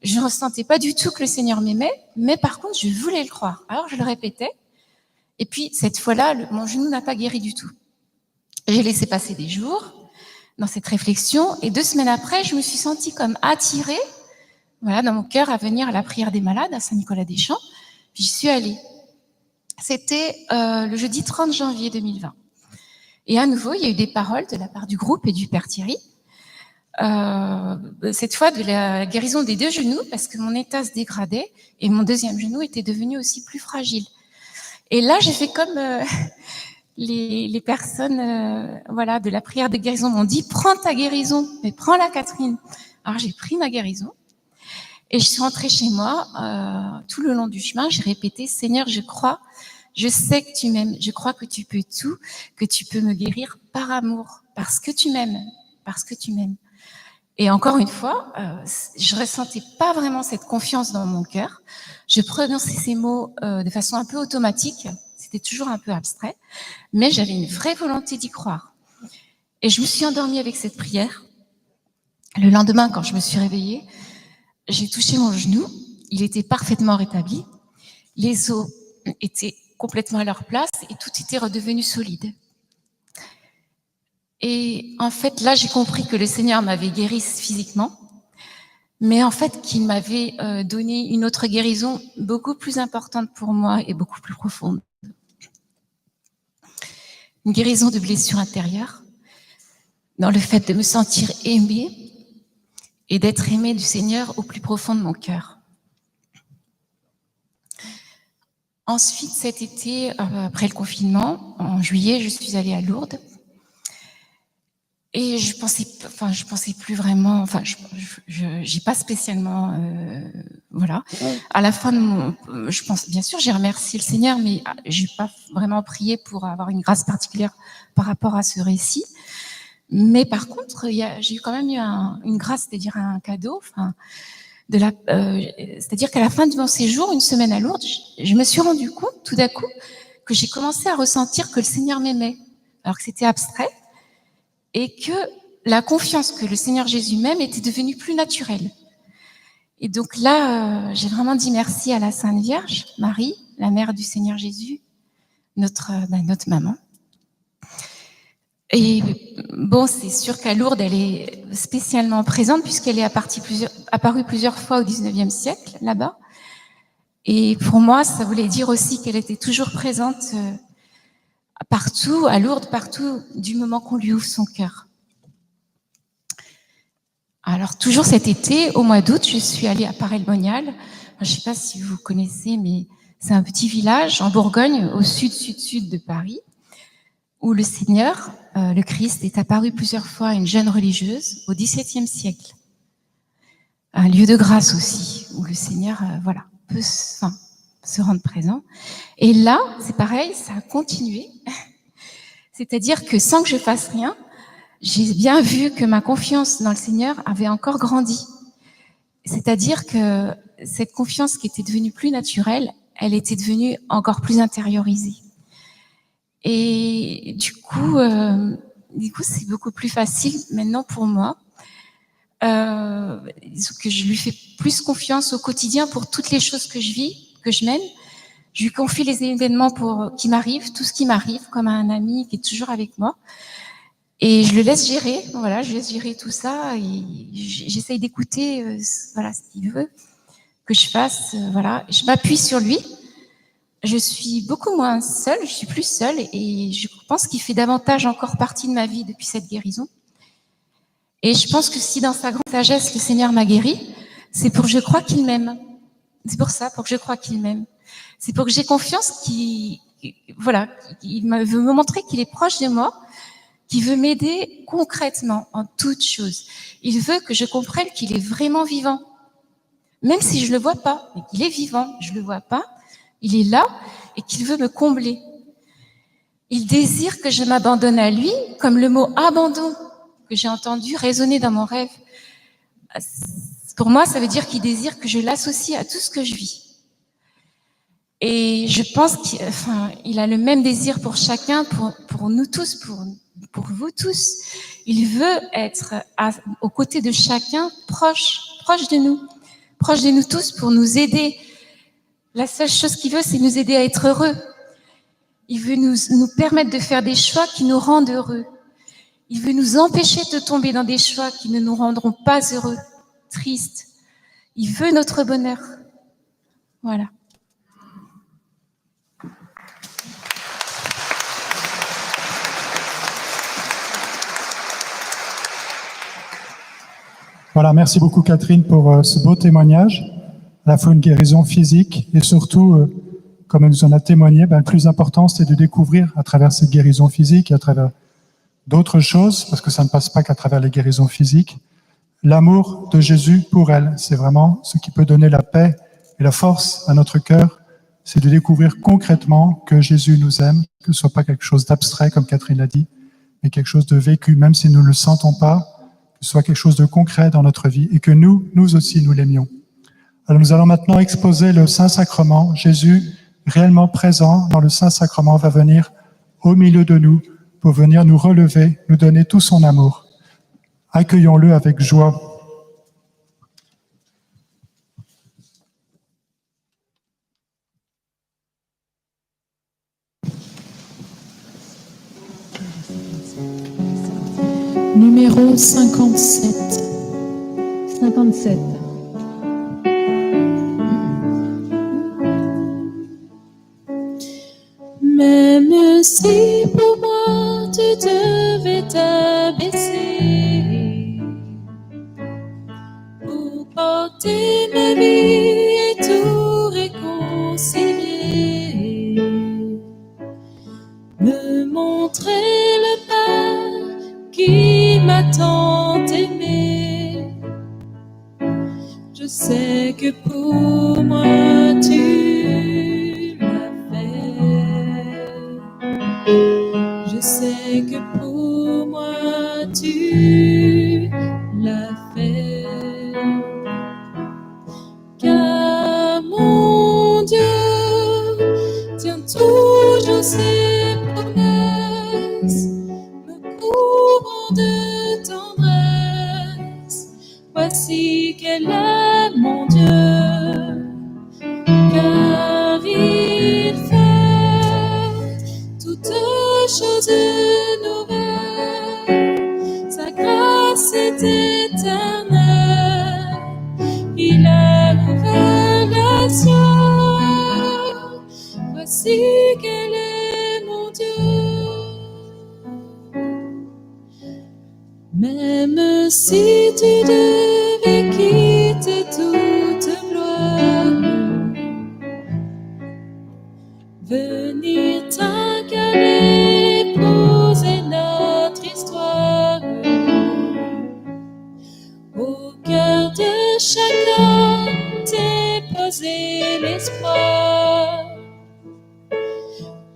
Je ne ressentais pas du tout que le Seigneur m'aimait, mais par contre, je voulais le croire. Alors, je le répétais. Et puis, cette fois-là, mon genou n'a pas guéri du tout. J'ai laissé passer des jours dans cette réflexion. Et 2 semaines après, je me suis sentie comme attirée, dans mon cœur, à venir à la prière des malades, à Saint-Nicolas-des-Champs. J'y suis allée. C'était le jeudi 30 janvier 2020. Et à nouveau, il y a eu des paroles de la part du groupe et du Père Thierry. Cette fois, de la guérison des 2 genoux, parce que mon état se dégradait et mon 2e genou était devenu aussi plus fragile. Et là, j'ai fait comme les personnes de la prière de guérison m'ont dit, prends ta guérison, mais prends-la, Catherine. Alors, j'ai pris ma guérison et je suis rentrée chez moi. Tout le long du chemin, j'ai répété, Seigneur, je crois, je sais que tu m'aimes, je crois que tu peux tout, que tu peux me guérir par amour, parce que tu m'aimes, parce que tu m'aimes. Et encore une fois, je ressentais pas vraiment cette confiance dans mon cœur. Je prononçais ces mots de façon un peu automatique. C'était toujours un peu abstrait, mais j'avais une vraie volonté d'y croire. Et je me suis endormie avec cette prière. Le lendemain, quand je me suis réveillée, j'ai touché mon genou. Il était parfaitement rétabli. Les os étaient complètement à leur place et tout était redevenu solide. Et en fait, là, j'ai compris que le Seigneur m'avait guéri physiquement, mais en fait, qu'il m'avait donné une autre guérison beaucoup plus importante pour moi et beaucoup plus profonde. Une guérison de blessures intérieures, dans le fait de me sentir aimée et d'être aimée du Seigneur au plus profond de mon cœur. Ensuite, cet été, après le confinement, en juillet, je suis allée à Lourdes. Et je pensais plus vraiment, j'y pas spécialement, À la fin de bien sûr, j'ai remercié le Seigneur, mais j'ai pas vraiment prié pour avoir une grâce particulière par rapport à ce récit. Mais par contre, j'ai quand même eu une grâce, c'est-à-dire un cadeau, c'est-à-dire qu'à la fin de mon séjour, une semaine à Lourdes, je me suis rendu compte, tout d'un coup, que j'ai commencé à ressentir que le Seigneur m'aimait, alors que c'était abstrait. Et que la confiance que le Seigneur Jésus m'aime était devenue plus naturelle. Et donc là, j'ai vraiment dit merci à la Sainte Vierge, Marie, la mère du Seigneur Jésus, notre maman. Et bon, c'est sûr qu'à Lourdes, elle est spécialement présente puisqu'elle est apparue plusieurs fois au XIXe siècle, là-bas. Et pour moi, ça voulait dire aussi qu'elle était toujours présente partout, à Lourdes, partout, du moment qu'on lui ouvre son cœur. Alors, toujours cet été, au mois d'août, je suis allée à Paray-le-Monial. Je ne sais pas si vous connaissez, mais c'est un petit village en Bourgogne, au sud de Paris, où le Seigneur, le Christ, est apparu plusieurs fois à une jeune religieuse au XVIIe siècle. Un lieu de grâce aussi, où le Seigneur, peut se rendre présent. Et là, c'est pareil, ça a continué. C'est-à-dire que sans que je fasse rien, j'ai bien vu que ma confiance dans le Seigneur avait encore grandi. C'est-à-dire que cette confiance qui était devenue plus naturelle, elle était devenue encore plus intériorisée. Et du coup, c'est beaucoup plus facile maintenant pour moi. Que je lui fais plus confiance au quotidien pour toutes les choses que je vis, que je mène. Je lui confie les événements qui m'arrivent, tout ce qui m'arrive, comme à un ami qui est toujours avec moi. Et je le laisse gérer, je laisse gérer tout ça et j'essaye d'écouter ce qu'il veut que je fasse, Je m'appuie sur lui. Je suis beaucoup moins seule, je suis plus seule et je pense qu'il fait davantage encore partie de ma vie depuis cette guérison. Et je pense que si dans sa grande sagesse, le Seigneur m'a guérie, c'est pour que je croie qu'il m'aime. C'est pour ça, pour que je croie qu'il m'aime. C'est pour que j'ai confiance qu'il veut me montrer qu'il est proche de moi, qu'il veut m'aider concrètement en toutes choses. Il veut que je comprenne qu'il est vraiment vivant. Même si je le vois pas, mais qu'il est vivant, je le vois pas, il est là et qu'il veut me combler. Il désire que je m'abandonne à lui, comme le mot abandon que j'ai entendu résonner dans mon rêve. Pour moi, ça veut dire qu'il désire que je l'associe à tout ce que je vis. Et je pense qu'il a le même désir pour chacun, pour nous tous, pour vous tous. Il veut être aux côtés de chacun, proche de nous tous pour nous aider. La seule chose qu'il veut, c'est nous aider à être heureux. Il veut nous permettre de faire des choix qui nous rendent heureux. Il veut nous empêcher de tomber dans des choix qui ne nous rendront pas heureux, tristes. Il veut notre bonheur. Voilà. Voilà, merci beaucoup Catherine pour ce beau témoignage, à la fois une guérison physique et surtout, comme elle nous en a témoigné, le plus important c'est de découvrir à travers cette guérison physique et à travers d'autres choses, parce que ça ne passe pas qu'à travers les guérisons physiques, l'amour de Jésus pour elle. C'est vraiment ce qui peut donner la paix et la force à notre cœur, c'est de découvrir concrètement que Jésus nous aime, que ce soit pas quelque chose d'abstrait comme Catherine l'a dit, mais quelque chose de vécu, même si nous ne le sentons pas, que ce soit quelque chose de concret dans notre vie et que nous aussi, nous l'aimions. Alors nous allons maintenant exposer le Saint-Sacrement. Jésus, réellement présent dans le Saint-Sacrement, va venir au milieu de nous pour venir nous relever, nous donner tout son amour. Accueillons-le avec joie. Numéro 57. 57. Même si pour moi tu devais t'abaisser pour porter ma vie et tout réconcilier, me montrer le Père qui m'a tant aimé. Je sais que pour moi tu l'as fait. Je sais que pour moi tu l'as fait. Car mon Dieu tient toujours ses promesses, me couvrant de tendresse. voici qu'elle est mon Dieu, car il fait toutes choses nouvelles. Sa grâce est éternelle. Il a ouvert les cieux. Voici qu'elle est mon Dieu. Même si tu devais quitter toute gloire, venir t'incarner, épouser notre histoire, au cœur de chacun t'es posé l'espoir.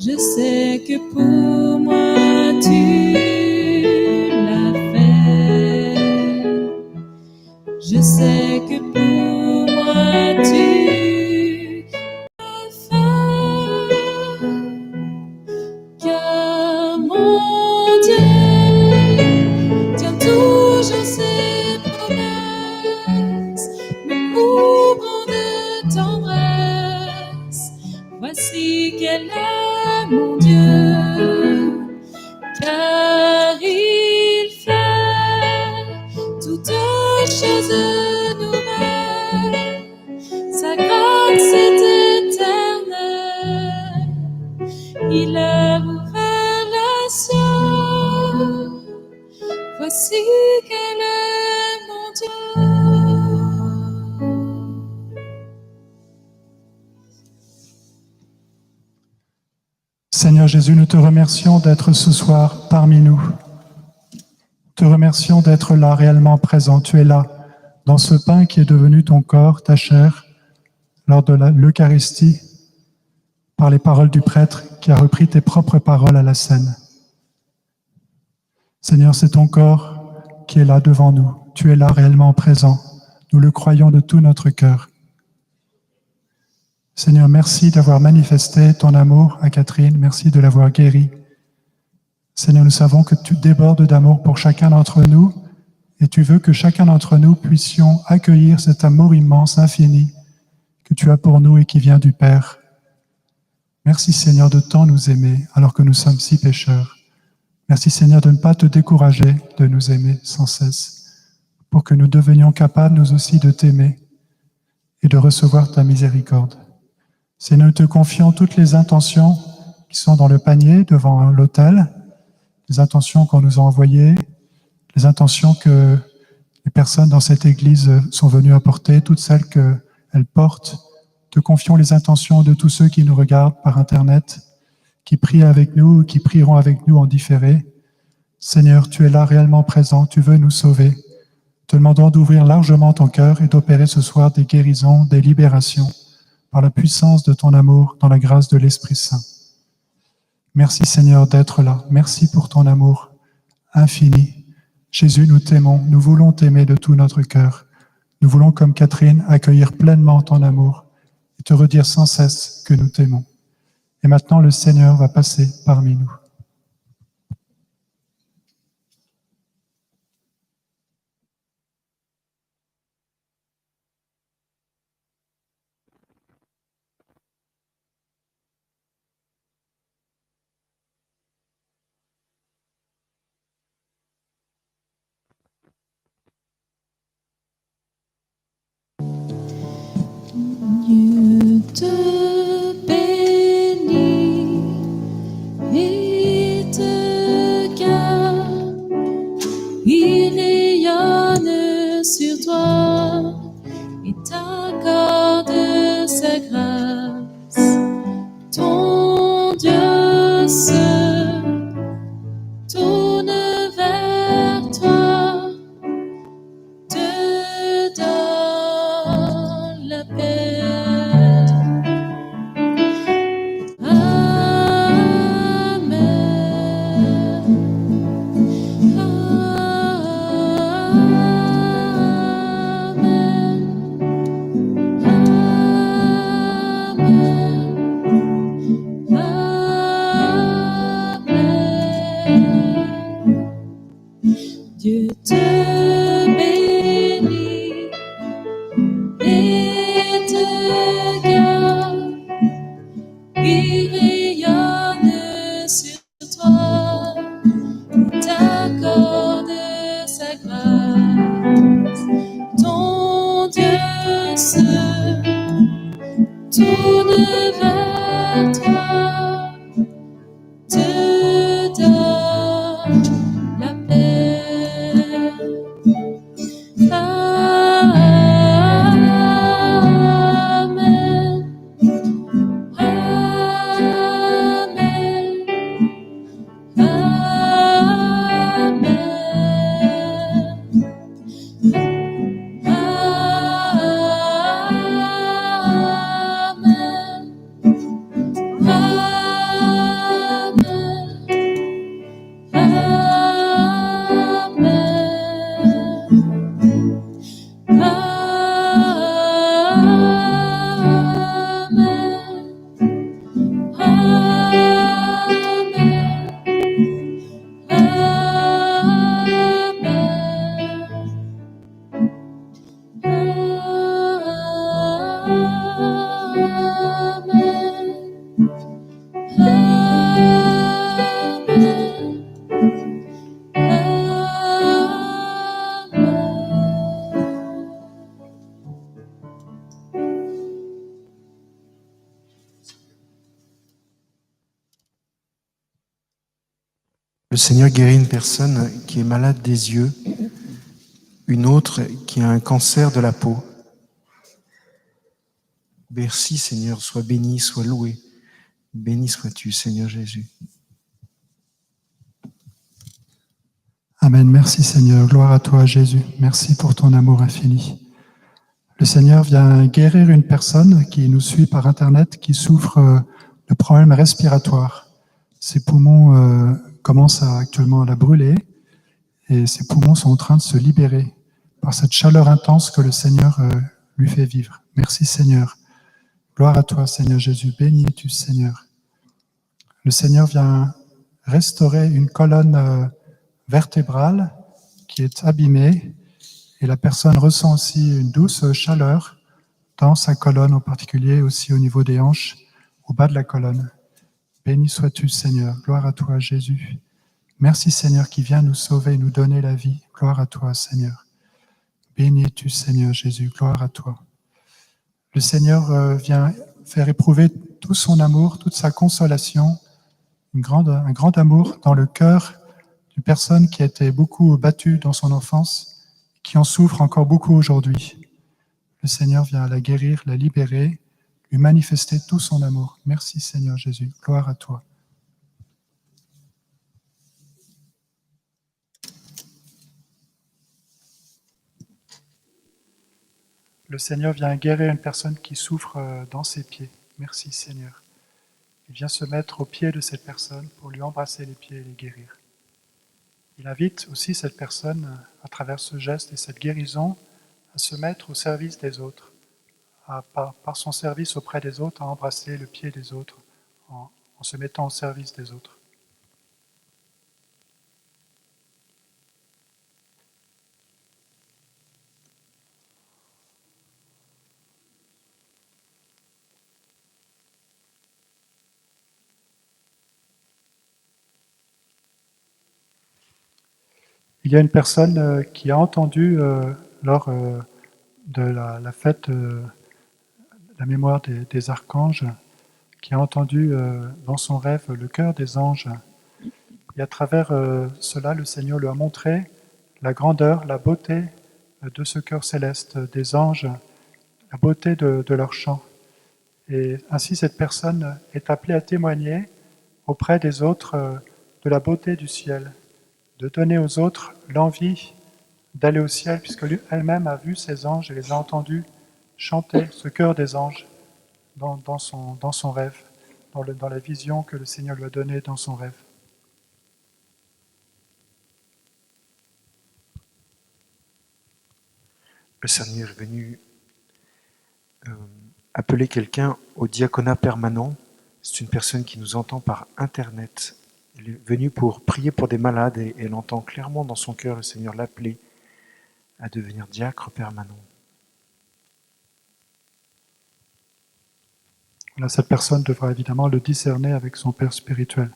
Je sais que pour moi tu l'as fait. Je sais que pour moi tu l'as fait. Car mon Dieu tient toujours ses promesses, me couvrant de tendresse. Voici qu'elle est mon Dieu, car il fait toutes choses nouvelles. Sa grâce est éternelle. Il a ouvert les cieux. Voici qu'elle est mon Dieu. Seigneur Jésus, nous te remercions d'être ce soir parmi nous. Nous te remercions d'être là, réellement présent. Tu es là, dans ce pain qui est devenu ton corps, ta chair, lors de l'Eucharistie, par les paroles du prêtre qui a repris tes propres paroles à la scène. Seigneur, c'est ton corps qui est là devant nous. Tu es là réellement présent. Nous le croyons de tout notre cœur. Seigneur, merci d'avoir manifesté ton amour à Catherine. Merci de l'avoir guérie. Seigneur, nous savons que tu débordes d'amour pour chacun d'entre nous et tu veux que chacun d'entre nous puissions accueillir cet amour immense, infini, que tu as pour nous et qui vient du Père. Merci Seigneur de tant nous aimer alors que nous sommes si pécheurs. Merci Seigneur de ne pas te décourager de nous aimer sans cesse, pour que nous devenions capables nous aussi de t'aimer et de recevoir ta miséricorde. Seigneur, nous te confions toutes les intentions qui sont dans le panier devant l'autel, les intentions qu'on nous a envoyées, les intentions que les personnes dans cette église sont venues apporter, toutes celles qu'elles portent. Te confions les intentions de tous ceux qui nous regardent par Internet, qui prient avec nous, qui prieront avec nous en différé. Seigneur, tu es là réellement présent, tu veux nous sauver. Te demandons d'ouvrir largement ton cœur et d'opérer ce soir des guérisons, des libérations, par la puissance de ton amour, dans la grâce de l'Esprit Saint. Merci Seigneur d'être là. Merci pour ton amour infini. Jésus, nous t'aimons, nous voulons t'aimer de tout notre cœur. Nous voulons, comme Catherine, accueillir pleinement ton amour et te redire sans cesse que nous t'aimons. Et maintenant, le Seigneur va passer parmi nous. Dieu te bénit et te garde. Il rayonne sur toi et t'accorde sa grâce. Ton Dieu se tourne vers toi, te donne la paix. Amen. Le Seigneur guérit une personne qui est malade des yeux, une autre qui a un cancer de la peau. Merci Seigneur, sois béni, sois loué. Béni sois-tu Seigneur Jésus. Amen. Merci Seigneur. Gloire à toi Jésus. Merci pour ton amour infini. Le Seigneur vient guérir une personne qui nous suit par Internet, qui souffre de problèmes respiratoires. Ses poumons commencent actuellement à la brûler et ses poumons sont en train de se libérer par cette chaleur intense que le Seigneur lui fait vivre. Merci Seigneur. Gloire à toi Seigneur Jésus. Béni es-tu Seigneur. Le Seigneur vient restaurer une colonne vertébrale qui est abîmée et la personne ressent aussi une douce chaleur dans sa colonne, en particulier aussi au niveau des hanches, au bas de la colonne. Béni sois-tu, Seigneur. Gloire à toi, Jésus. Merci, Seigneur, qui vient nous sauver, nous donner la vie. Gloire à toi, Seigneur. Béni es-tu, Seigneur Jésus. Gloire à toi. Le Seigneur vient faire éprouver tout son amour, toute sa consolation, un grand amour dans le cœur d'une personne qui a été beaucoup battue dans son enfance, qui en souffre encore beaucoup aujourd'hui. Le Seigneur vient la guérir, la libérer, lui manifester tout son amour. Merci Seigneur Jésus, gloire à toi. Le Seigneur vient guérir une personne qui souffre dans ses pieds. Merci Seigneur. Il vient se mettre aux pieds de cette personne pour lui embrasser les pieds et les guérir. Il invite aussi cette personne, à travers ce geste et cette guérison, à se mettre au service des autres, par son service auprès des autres, à embrasser le pied des autres, en se mettant au service des autres. Il y a une personne qui a entendu lors de la fête de la mémoire des archanges, qui a entendu dans son rêve le chœur des anges. Et à travers cela, le Seigneur lui a montré la grandeur, la beauté de ce chœur céleste, des anges, la beauté de leur chant. Et ainsi, cette personne est appelée à témoigner auprès des autres de la beauté du ciel, de donner aux autres l'envie d'aller au ciel, puisque elle-même a vu ces anges et les a entendus chanter ce chœur des anges dans son rêve, dans la vision que le Seigneur lui a donnée dans son rêve. Le Seigneur est venu appeler quelqu'un au diaconat permanent. C'est une personne qui nous entend par Internet. Il est venu pour prier pour des malades et elle entend clairement dans son cœur le Seigneur l'appeler à devenir diacre permanent. Là, cette personne devra évidemment le discerner avec son père spirituel.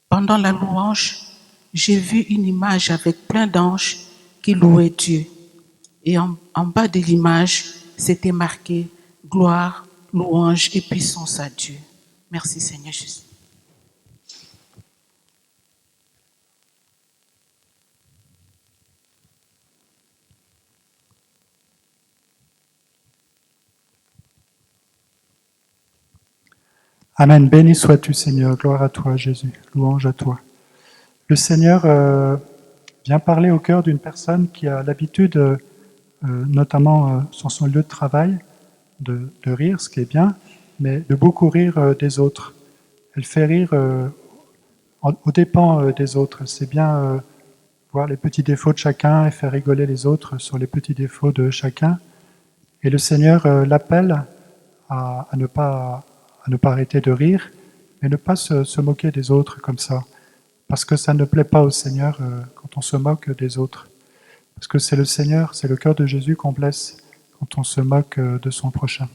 Pendant la louange, j'ai vu une image avec plein d'anges qui louaient Dieu. Et en bas de l'image, c'était marqué « Gloire, louange et puissance à Dieu ». Merci Seigneur Jésus. Amen. Béni sois-tu, Seigneur. Gloire à toi, Jésus. Louange à toi. Le Seigneur vient parler au cœur d'une personne qui a l'habitude, notamment sur son lieu de travail, de rire, ce qui est bien, mais de beaucoup rire des autres. Elle fait rire aux dépens des autres. C'est bien voir les petits défauts de chacun et faire rigoler les autres sur les petits défauts de chacun. Et le Seigneur l'appelle à ne pas arrêter de rire, mais ne pas se moquer des autres comme ça. Parce que ça ne plaît pas au Seigneur quand on se moque des autres. Parce que c'est le Seigneur, c'est le cœur de Jésus qu'on blesse quand on se moque de son prochain.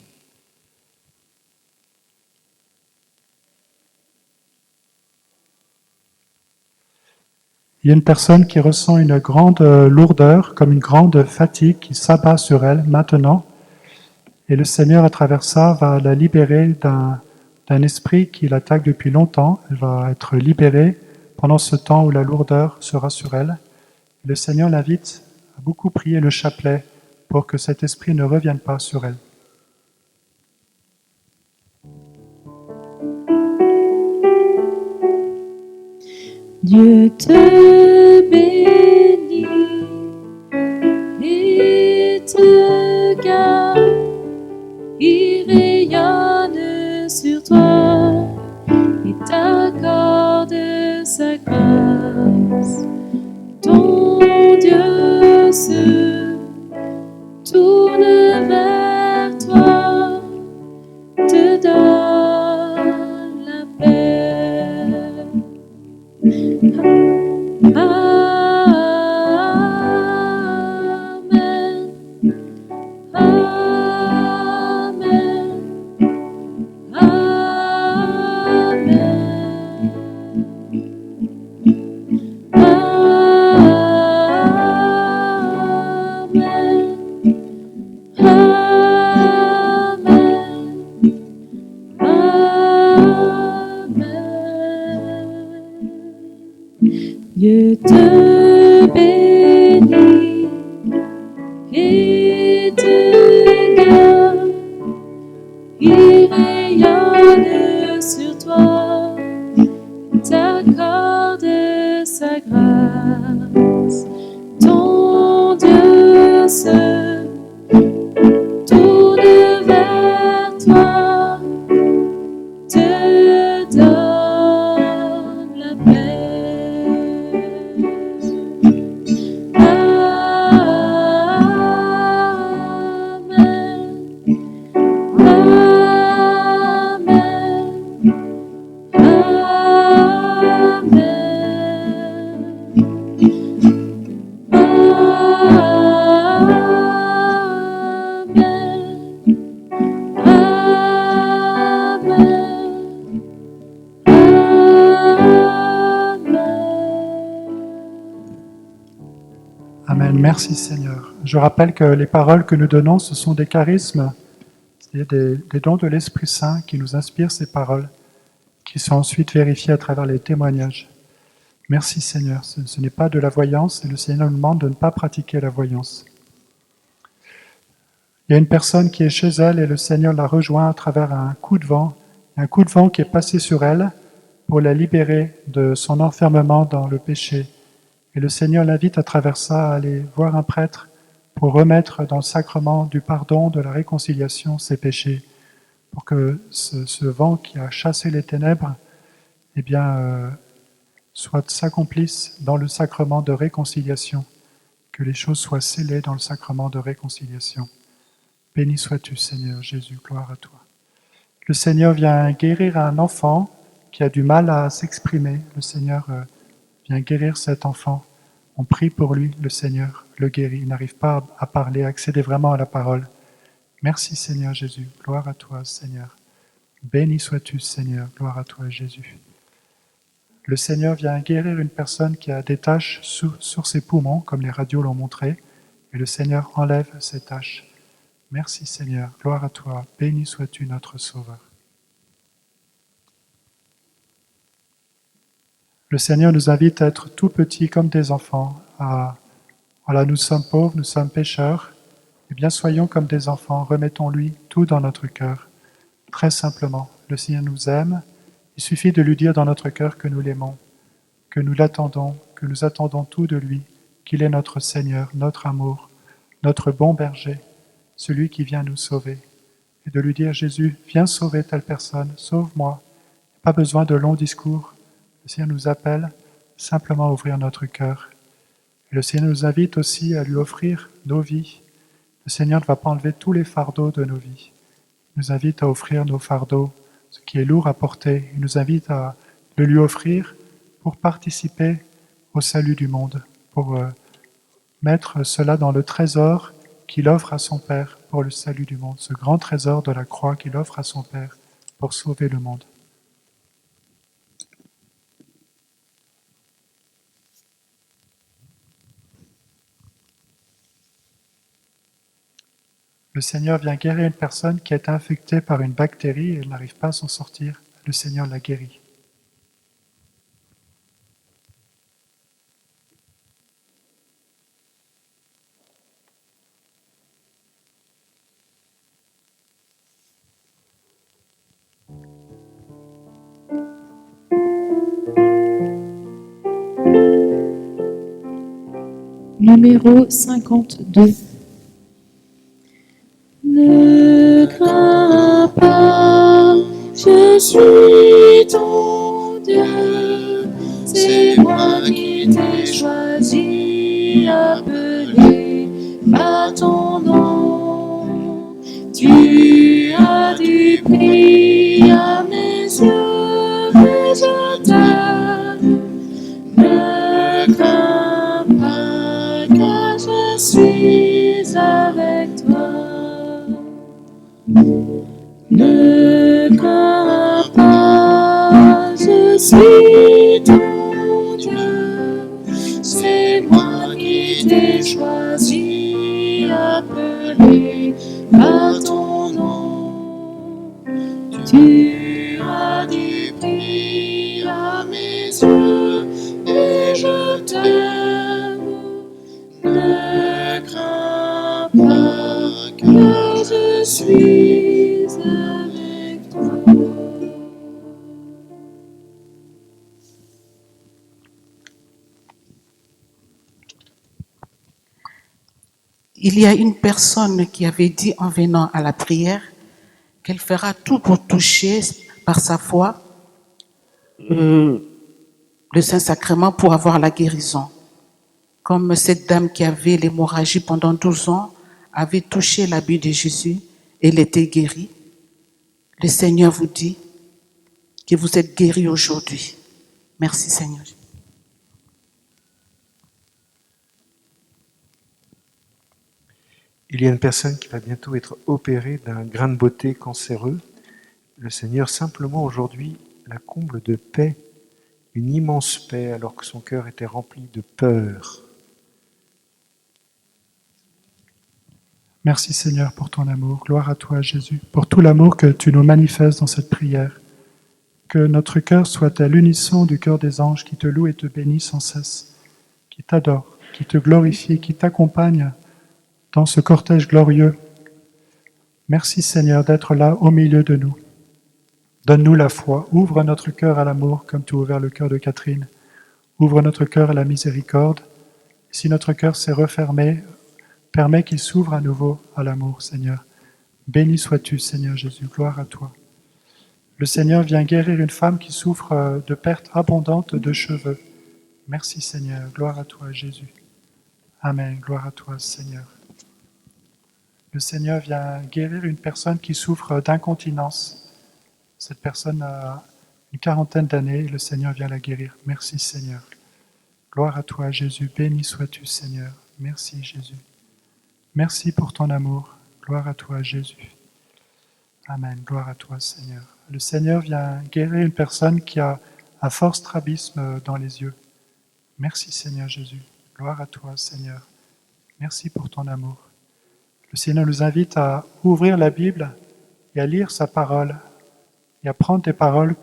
Il y a une personne qui ressent une grande lourdeur, comme une grande fatigue qui s'abat sur elle maintenant. Et le Seigneur, à travers ça, va la libérer d'un esprit qui l'attaque depuis longtemps. Elle va être libérée pendant ce temps où la lourdeur sera sur elle. Le Seigneur l'invite à beaucoup prier le chapelet pour que cet esprit ne revienne pas sur elle. Dieu te bénit et te garde, il rayonne sur toi et t'accorde sa grâce. Ton Dieu se tourne vers toi, te donne la paix. Amen. Amen. Dieu te bénit et te garde, il rayonne sur toi, t'accorde sa grâce. Ton Dieu se tourne vers toi, te donne la paix. Amen. Merci Seigneur. Je rappelle que les paroles que nous donnons, ce sont des charismes, c'est des dons de l'Esprit Saint qui nous inspirent ces paroles, qui sont ensuite vérifiées à travers les témoignages. Merci Seigneur. Ce n'est pas de la voyance et le Seigneur nous demande de ne pas pratiquer la voyance. Il y a une personne qui est chez elle et le Seigneur la rejoint à travers un coup de vent qui est passé sur elle pour la libérer de son enfermement dans le péché. Et le Seigneur l'invite à travers ça à aller voir un prêtre pour remettre dans le sacrement du pardon, de la réconciliation, ses péchés, pour que ce vent qui a chassé les ténèbres s'accomplisse dans le sacrement de réconciliation, que les choses soient scellées dans le sacrement de réconciliation. Béni sois-tu, Seigneur Jésus, gloire à toi. Le Seigneur vient guérir un enfant qui a du mal à s'exprimer. Le Seigneur vient guérir cet enfant. On prie pour lui, le Seigneur le guérit. Il n'arrive pas à parler, à accéder vraiment à la parole. Merci Seigneur Jésus, gloire à toi Seigneur. Béni sois-tu Seigneur, gloire à toi Jésus. Le Seigneur vient guérir une personne qui a des taches sur ses poumons, comme les radios l'ont montré, et le Seigneur enlève ces taches. Merci Seigneur, gloire à toi, béni sois-tu notre Sauveur. Le Seigneur nous invite à être tout petits comme des enfants. Voilà, nous sommes pauvres, nous sommes pécheurs. Eh bien, soyons comme des enfants, remettons-lui tout dans notre cœur. Très simplement, le Seigneur nous aime. Il suffit de lui dire dans notre cœur que nous l'aimons, que nous l'attendons, que nous attendons tout de lui, qu'il est notre Seigneur, notre amour, notre bon berger, celui qui vient nous sauver. Et de lui dire, Jésus, viens sauver telle personne, sauve-moi. Pas besoin de longs discours. Le Seigneur nous appelle simplement à ouvrir notre cœur. Et le Seigneur nous invite aussi à lui offrir nos vies. Le Seigneur ne va pas enlever tous les fardeaux de nos vies. Il nous invite à offrir nos fardeaux, ce qui est lourd à porter. Il nous invite à le lui offrir pour participer au salut du monde, pour mettre cela dans le trésor qu'il offre à son Père pour le salut du monde, ce grand trésor de la croix qu'il offre à son Père pour sauver le monde. Le Seigneur vient guérir une personne qui est infectée par une bactérie et elle n'arrive pas à s'en sortir. Le Seigneur la guérit. Numéro 52. Ne crains pas, je suis ton Dieu, c'est moi qui t'ai choisi, appelé à ton nom. Tu as du prix à mes yeux, et je t'aime. Ne crains pas, car je suis avec toi. Ne crains pas, je suis ton Dieu, c'est moi qui t'ai choisi, appelé à ton nom. Tu as du prix à mes yeux, et je t'aime. Ne crains pas, car je suis avec toi. Il y a une personne qui avait dit en venant à la prière qu'elle fera tout pour toucher par sa foi le Saint-Sacrement pour avoir la guérison. Comme cette dame qui avait l'hémorragie pendant 12 ans avait touché l'habit de Jésus et elle était guérie. Le Seigneur vous dit que vous êtes guéris aujourd'hui. Merci Seigneur. Il y a une personne qui va bientôt être opérée d'un grain de beauté cancéreux. Le Seigneur simplement aujourd'hui la comble de paix, une immense paix alors que son cœur était rempli de peur. Merci Seigneur pour ton amour. Gloire à toi Jésus, pour tout l'amour que tu nous manifestes dans cette prière. Que notre cœur soit à l'unisson du cœur des anges qui te louent et te bénissent sans cesse, qui t'adorent, qui te glorifient, qui t'accompagnent dans ce cortège glorieux. Merci Seigneur d'être là au milieu de nous. Donne-nous la foi, ouvre notre cœur à l'amour comme tu as ouvert le cœur de Catherine. Ouvre notre cœur à la miséricorde. Si notre cœur s'est refermé, permets qu'il s'ouvre à nouveau à l'amour, Seigneur. Béni sois-tu, Seigneur Jésus, gloire à toi. Le Seigneur vient guérir une femme qui souffre de perte abondante de cheveux. Merci Seigneur, gloire à toi Jésus. Amen, gloire à toi Seigneur. Le Seigneur vient guérir une personne qui souffre d'incontinence. Cette personne a une 40aine d'années et le Seigneur vient la guérir. Merci Seigneur. Gloire à toi Jésus, béni sois-tu Seigneur. Merci Jésus. Merci pour ton amour. Gloire à toi Jésus. Amen, gloire à toi Seigneur. Le Seigneur vient guérir une personne qui a un fort strabisme dans les yeux. Merci Seigneur Jésus. Gloire à toi Seigneur. Merci pour ton amour. Le Seigneur nous invite à ouvrir la Bible et à lire sa parole et à prendre des paroles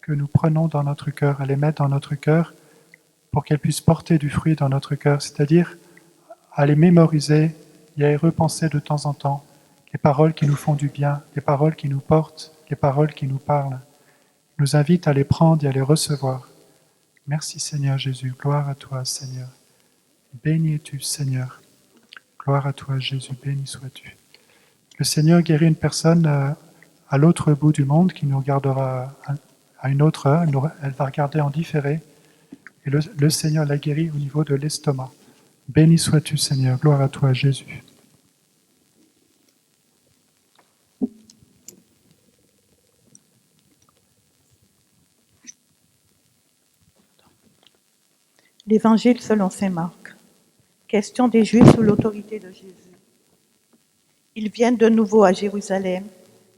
que nous prenons dans notre cœur, à les mettre dans notre cœur pour qu'elles puissent porter du fruit dans notre cœur, c'est-à-dire à les mémoriser et à y repenser de temps en temps, les paroles qui nous font du bien, les paroles qui nous portent, les paroles qui nous parlent, nous invite à les prendre et à les recevoir. Merci Seigneur Jésus, gloire à toi Seigneur. Béni es-tu Seigneur. Gloire à toi Jésus, béni sois-tu. Le Seigneur guérit une personne à l'autre bout du monde qui nous regardera à une autre heure, elle va regarder en différé. Et le Seigneur l'a guéri au niveau de l'estomac. Béni sois-tu Seigneur, gloire à toi Jésus. L'Évangile selon saint Marc. Question des Juifs sous l'autorité de Jésus. Ils viennent de nouveau à Jérusalem,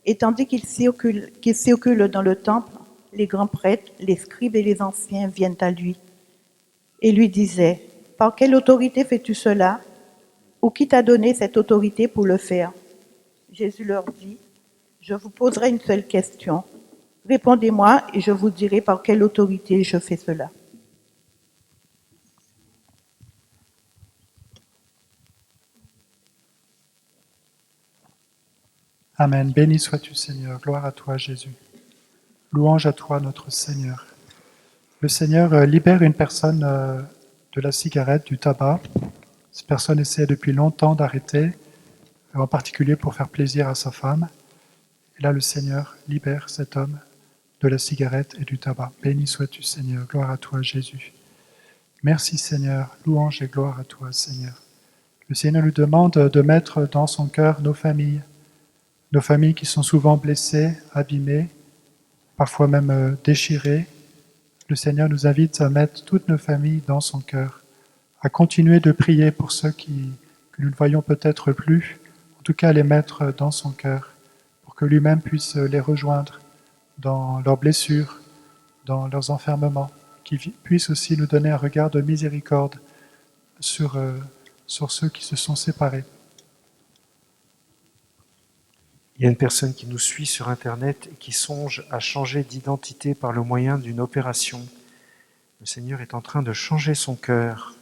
et tandis qu'ils circulent dans le temple, les grands prêtres, les scribes et les anciens viennent à lui et lui disaient : « Par quelle autorité fais-tu cela ? Ou qui t'a donné cette autorité pour le faire ?» Jésus leur dit : « Je vous poserai une seule question. Répondez-moi et je vous dirai par quelle autorité je fais cela. » Amen. Béni sois-tu Seigneur, gloire à toi Jésus. Louange à toi notre Seigneur. Le Seigneur libère une personne de la cigarette, du tabac. Cette personne essaie depuis longtemps d'arrêter, en particulier pour faire plaisir à sa femme. Et là, le Seigneur libère cet homme de la cigarette et du tabac. Béni sois-tu Seigneur, gloire à toi Jésus. Merci Seigneur, louange et gloire à toi Seigneur. Le Seigneur nous demande de mettre dans son cœur nos familles qui sont souvent blessées, abîmées, parfois même déchirées. Le Seigneur nous invite à mettre toutes nos familles dans son cœur, à continuer de prier pour ceux que nous ne voyons peut-être plus, en tout cas à les mettre dans son cœur, pour que lui-même puisse les rejoindre dans leurs blessures, dans leurs enfermements, qu'il puisse aussi nous donner un regard de miséricorde sur ceux qui se sont séparés. Il y a une personne qui nous suit sur Internet et qui songe à changer d'identité par le moyen d'une opération. Le Seigneur est en train de changer son cœur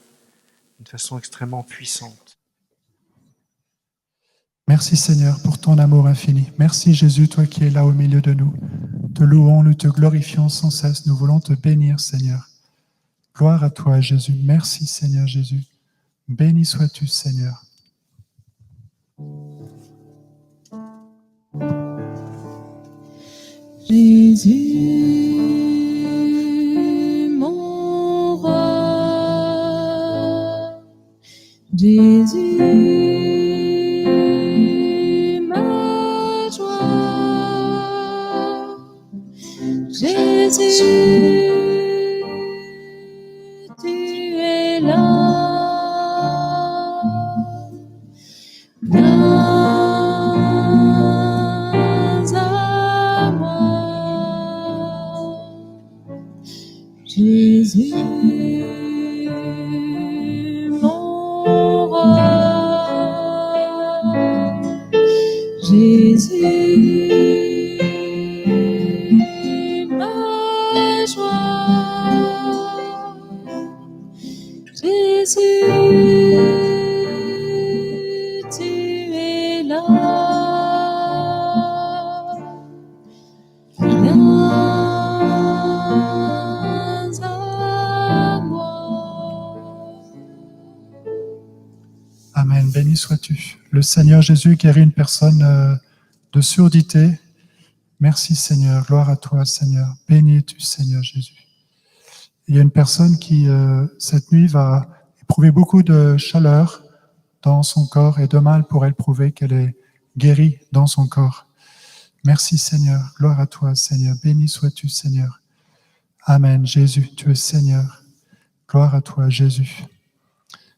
d'une façon extrêmement puissante. Merci Seigneur pour ton amour infini. Merci Jésus, toi qui es là au milieu de nous. Te louons, nous te glorifions sans cesse. Nous voulons te bénir Seigneur. Gloire à toi Jésus. Merci Seigneur Jésus. Béni sois-tu Seigneur. Jésus, mon roi, Jésus, ma joie, Jésus, tu es là. Jésus, mon roi, Jésus, ma joie, Jésus, tu es là. Amen, béni sois-tu. Le Seigneur Jésus guérit une personne de surdité. Merci Seigneur, gloire à toi Seigneur. Béni es-tu Seigneur Jésus. Il y a une personne qui, cette nuit, va éprouver beaucoup de chaleur dans son corps et demain, elle pourrait prouver qu'elle est guérie dans son corps. Merci Seigneur, gloire à toi Seigneur. Béni sois-tu Seigneur. Amen, Jésus, tu es Seigneur. Gloire à toi Jésus.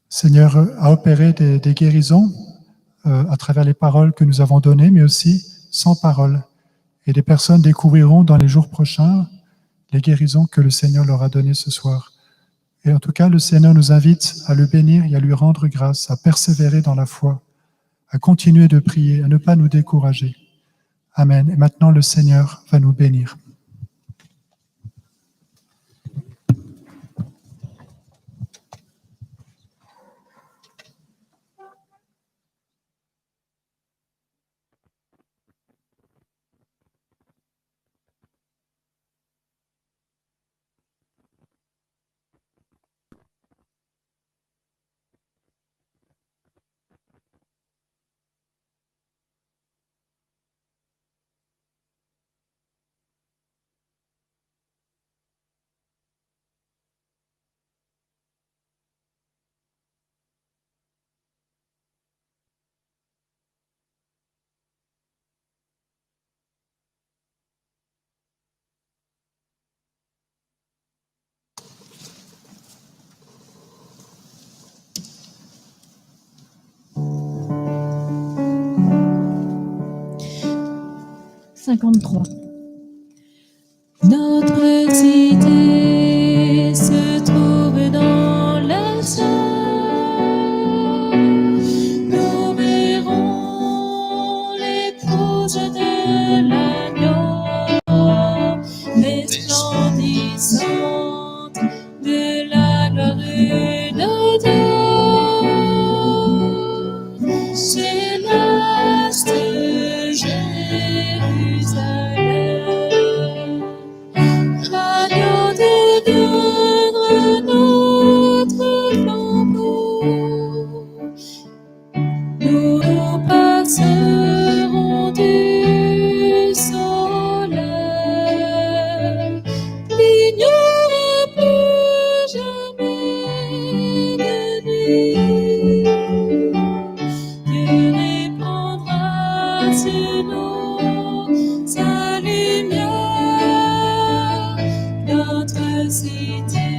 Seigneur a opéré des guérisons à travers les paroles que nous avons données, mais aussi sans paroles. Et des personnes découvriront dans les jours prochains les guérisons que le Seigneur leur a données ce soir. Et en tout cas, le Seigneur nous invite à le bénir et à lui rendre grâce, à persévérer dans la foi, à continuer de prier, à ne pas nous décourager. Amen. Et maintenant, le Seigneur va nous bénir. 53. Notre cité se trouve dans le ciel. Nous verrons l'épouse de l'agneau, resplendissante de la gloire de Dieu. Céleste Jérusalem, l'agneau de Dieu, notre flambeau. Nous passerons du soleil. Il n'y aura plus jamais de nuit. Dieu répandra sur nous sa lumière. Notre cité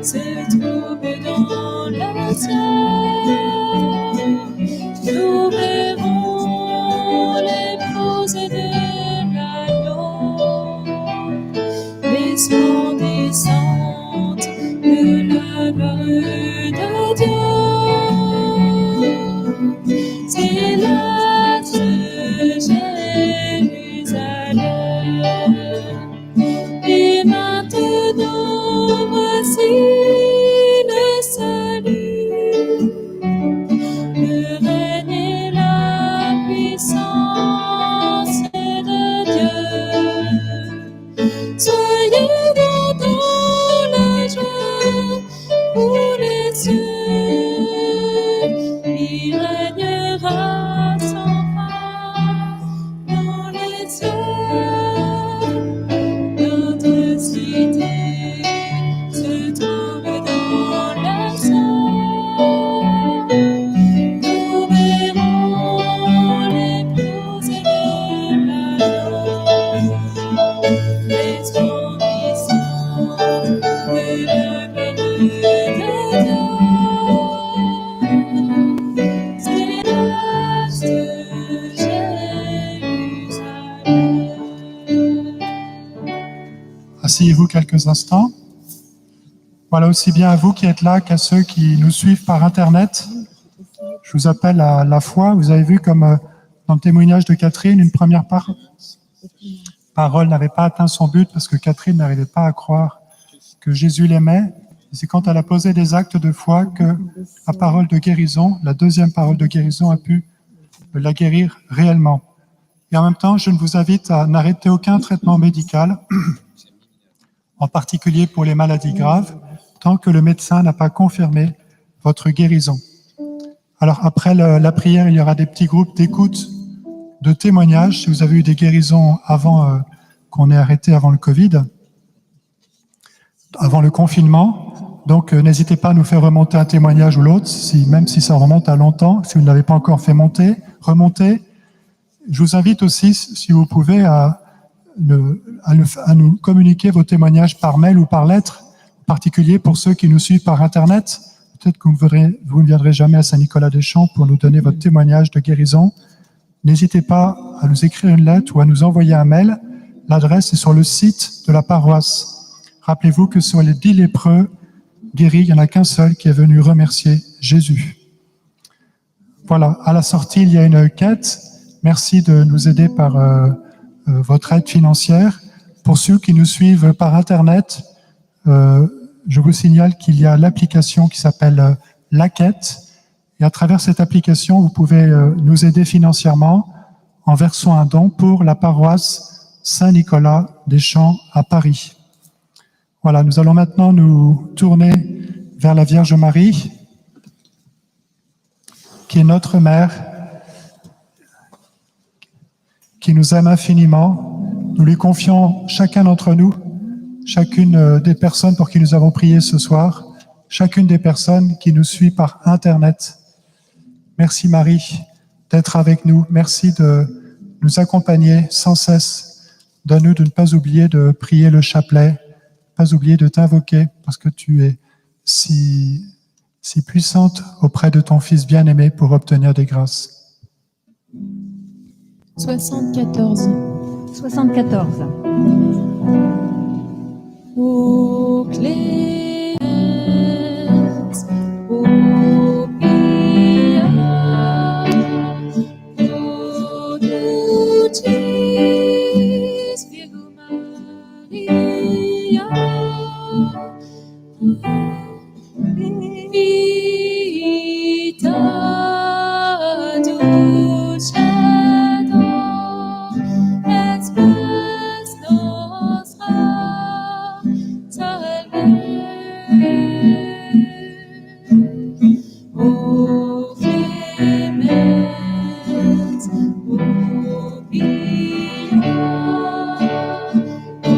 se trouve dans le ciel. Nous verrons l'épouse de l'agneau, resplendissante de la gloire de Dieu. Céleste Jérusalem. Et maintenant voici le salut, le règne et la puissance de Dieu. Soyez donc dans la joie pour les cieux. Il régnera sans fin dans les cieux. Notre cité se trouve dans le ciel. Nous verrons l'épouse de l'agneau, resplendissante de la gloire de Dieu. Céleste Jérusalem. Asseyez-vous quelques instants. Voilà, aussi bien à vous qui êtes là qu'à ceux qui nous suivent par Internet. Je vous appelle à la foi. Vous avez vu comme dans le témoignage de Catherine, une première parole n'avait pas atteint son but parce que Catherine n'arrivait pas à croire que Jésus l'aimait. Et c'est quand elle a posé des actes de foi que la parole de guérison, la deuxième parole de guérison, a pu la guérir réellement. Et en même temps, je vous invite à n'arrêter aucun traitement médical, en particulier pour les maladies graves, tant que le médecin n'a pas confirmé votre guérison. Alors après la prière, il y aura des petits groupes d'écoute, de témoignages, si vous avez eu des guérisons avant qu'on ait arrêté avant le Covid, avant le confinement. Donc n'hésitez pas à nous faire remonter un témoignage ou l'autre, même si ça remonte à longtemps, si vous ne l'avez pas encore fait remonter. Je vous invite aussi, si vous pouvez, à nous communiquer vos témoignages par mail ou par lettre, en particulier pour ceux qui nous suivent par Internet. Peut-être que vous ne viendrez jamais à Saint-Nicolas-des-Champs pour nous donner votre témoignage de guérison. N'hésitez pas à nous écrire une lettre ou à nous envoyer un mail. L'adresse est sur le site de la paroisse. Rappelez-vous que sur les 10 lépreux guéris, il n'y en a qu'un seul qui est venu remercier Jésus. Voilà, à la sortie, il y a une quête. Merci de nous aider par votre aide financière. Pour ceux qui nous suivent par Internet, je vous signale qu'il y a l'application qui s'appelle La Quête. Et à travers cette application, vous pouvez nous aider financièrement en versant un don pour la paroisse Saint-Nicolas-des-Champs à Paris. Voilà, nous allons maintenant nous tourner vers la Vierge Marie, qui est notre mère, qui nous aime infiniment. Nous lui confions chacun d'entre nous, chacune des personnes pour qui nous avons prié ce soir, chacune des personnes qui nous suivent par Internet. Merci Marie d'être avec nous. Merci de nous accompagner sans cesse. Donne-nous de ne pas oublier de prier le chapelet, pas oublier de t'invoquer parce que tu es si puissante auprès de ton Fils bien-aimé pour obtenir des grâces. 74. 74. Ô clémence, ô pieuse, ô dulcis Virgo Maria, vita dulcedo et spes nostra salve. O clemens, o pia, o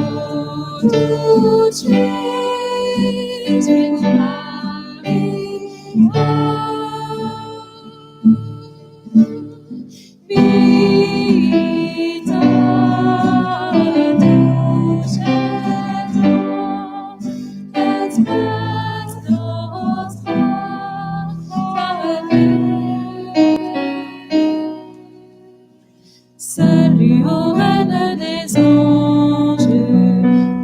dulcis Virgo Maria, vita dulcedo et spes nostra salve. Salut ô reine des anges,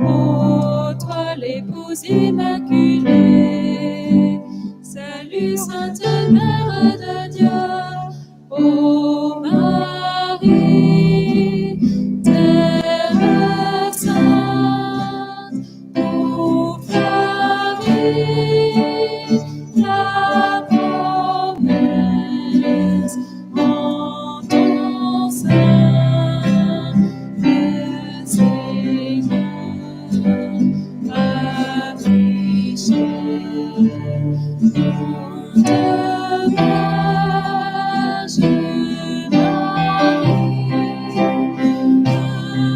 ô toi l'épouse immaculée, salut sainte mère de Dieu, ô Marie, terre sainte, ô Marie, la promesse en ton sein, le Seigneur affiché. Nom de Vierge Marie,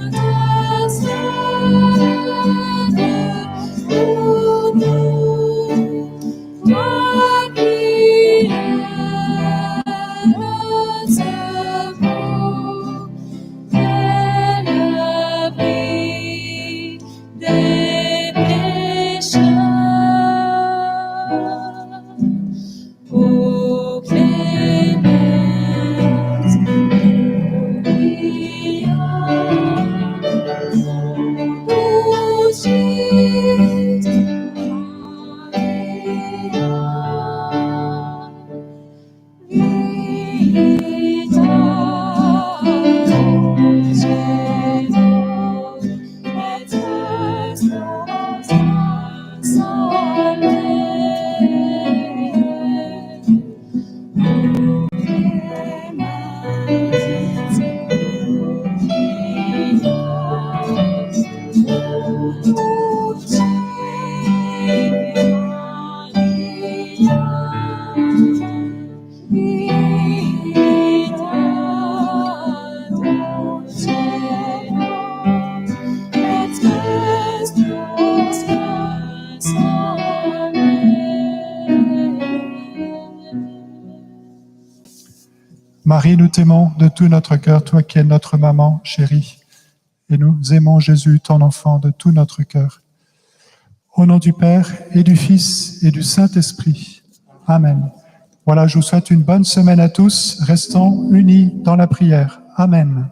intercède pour nous, toi qui es le secours et l'abri des pécheurs. Ô clémence, ô pia, ô dulcis Maria, vita dulcedo et spes nostra salve. Marie, nous t'aimons de tout notre cœur, toi qui es notre maman chérie. Et nous aimons Jésus, ton enfant, de tout notre cœur. Au nom du Père et du Fils et du Saint-Esprit. Amen. Voilà, je vous souhaite une bonne semaine à tous. Restons unis dans la prière. Amen.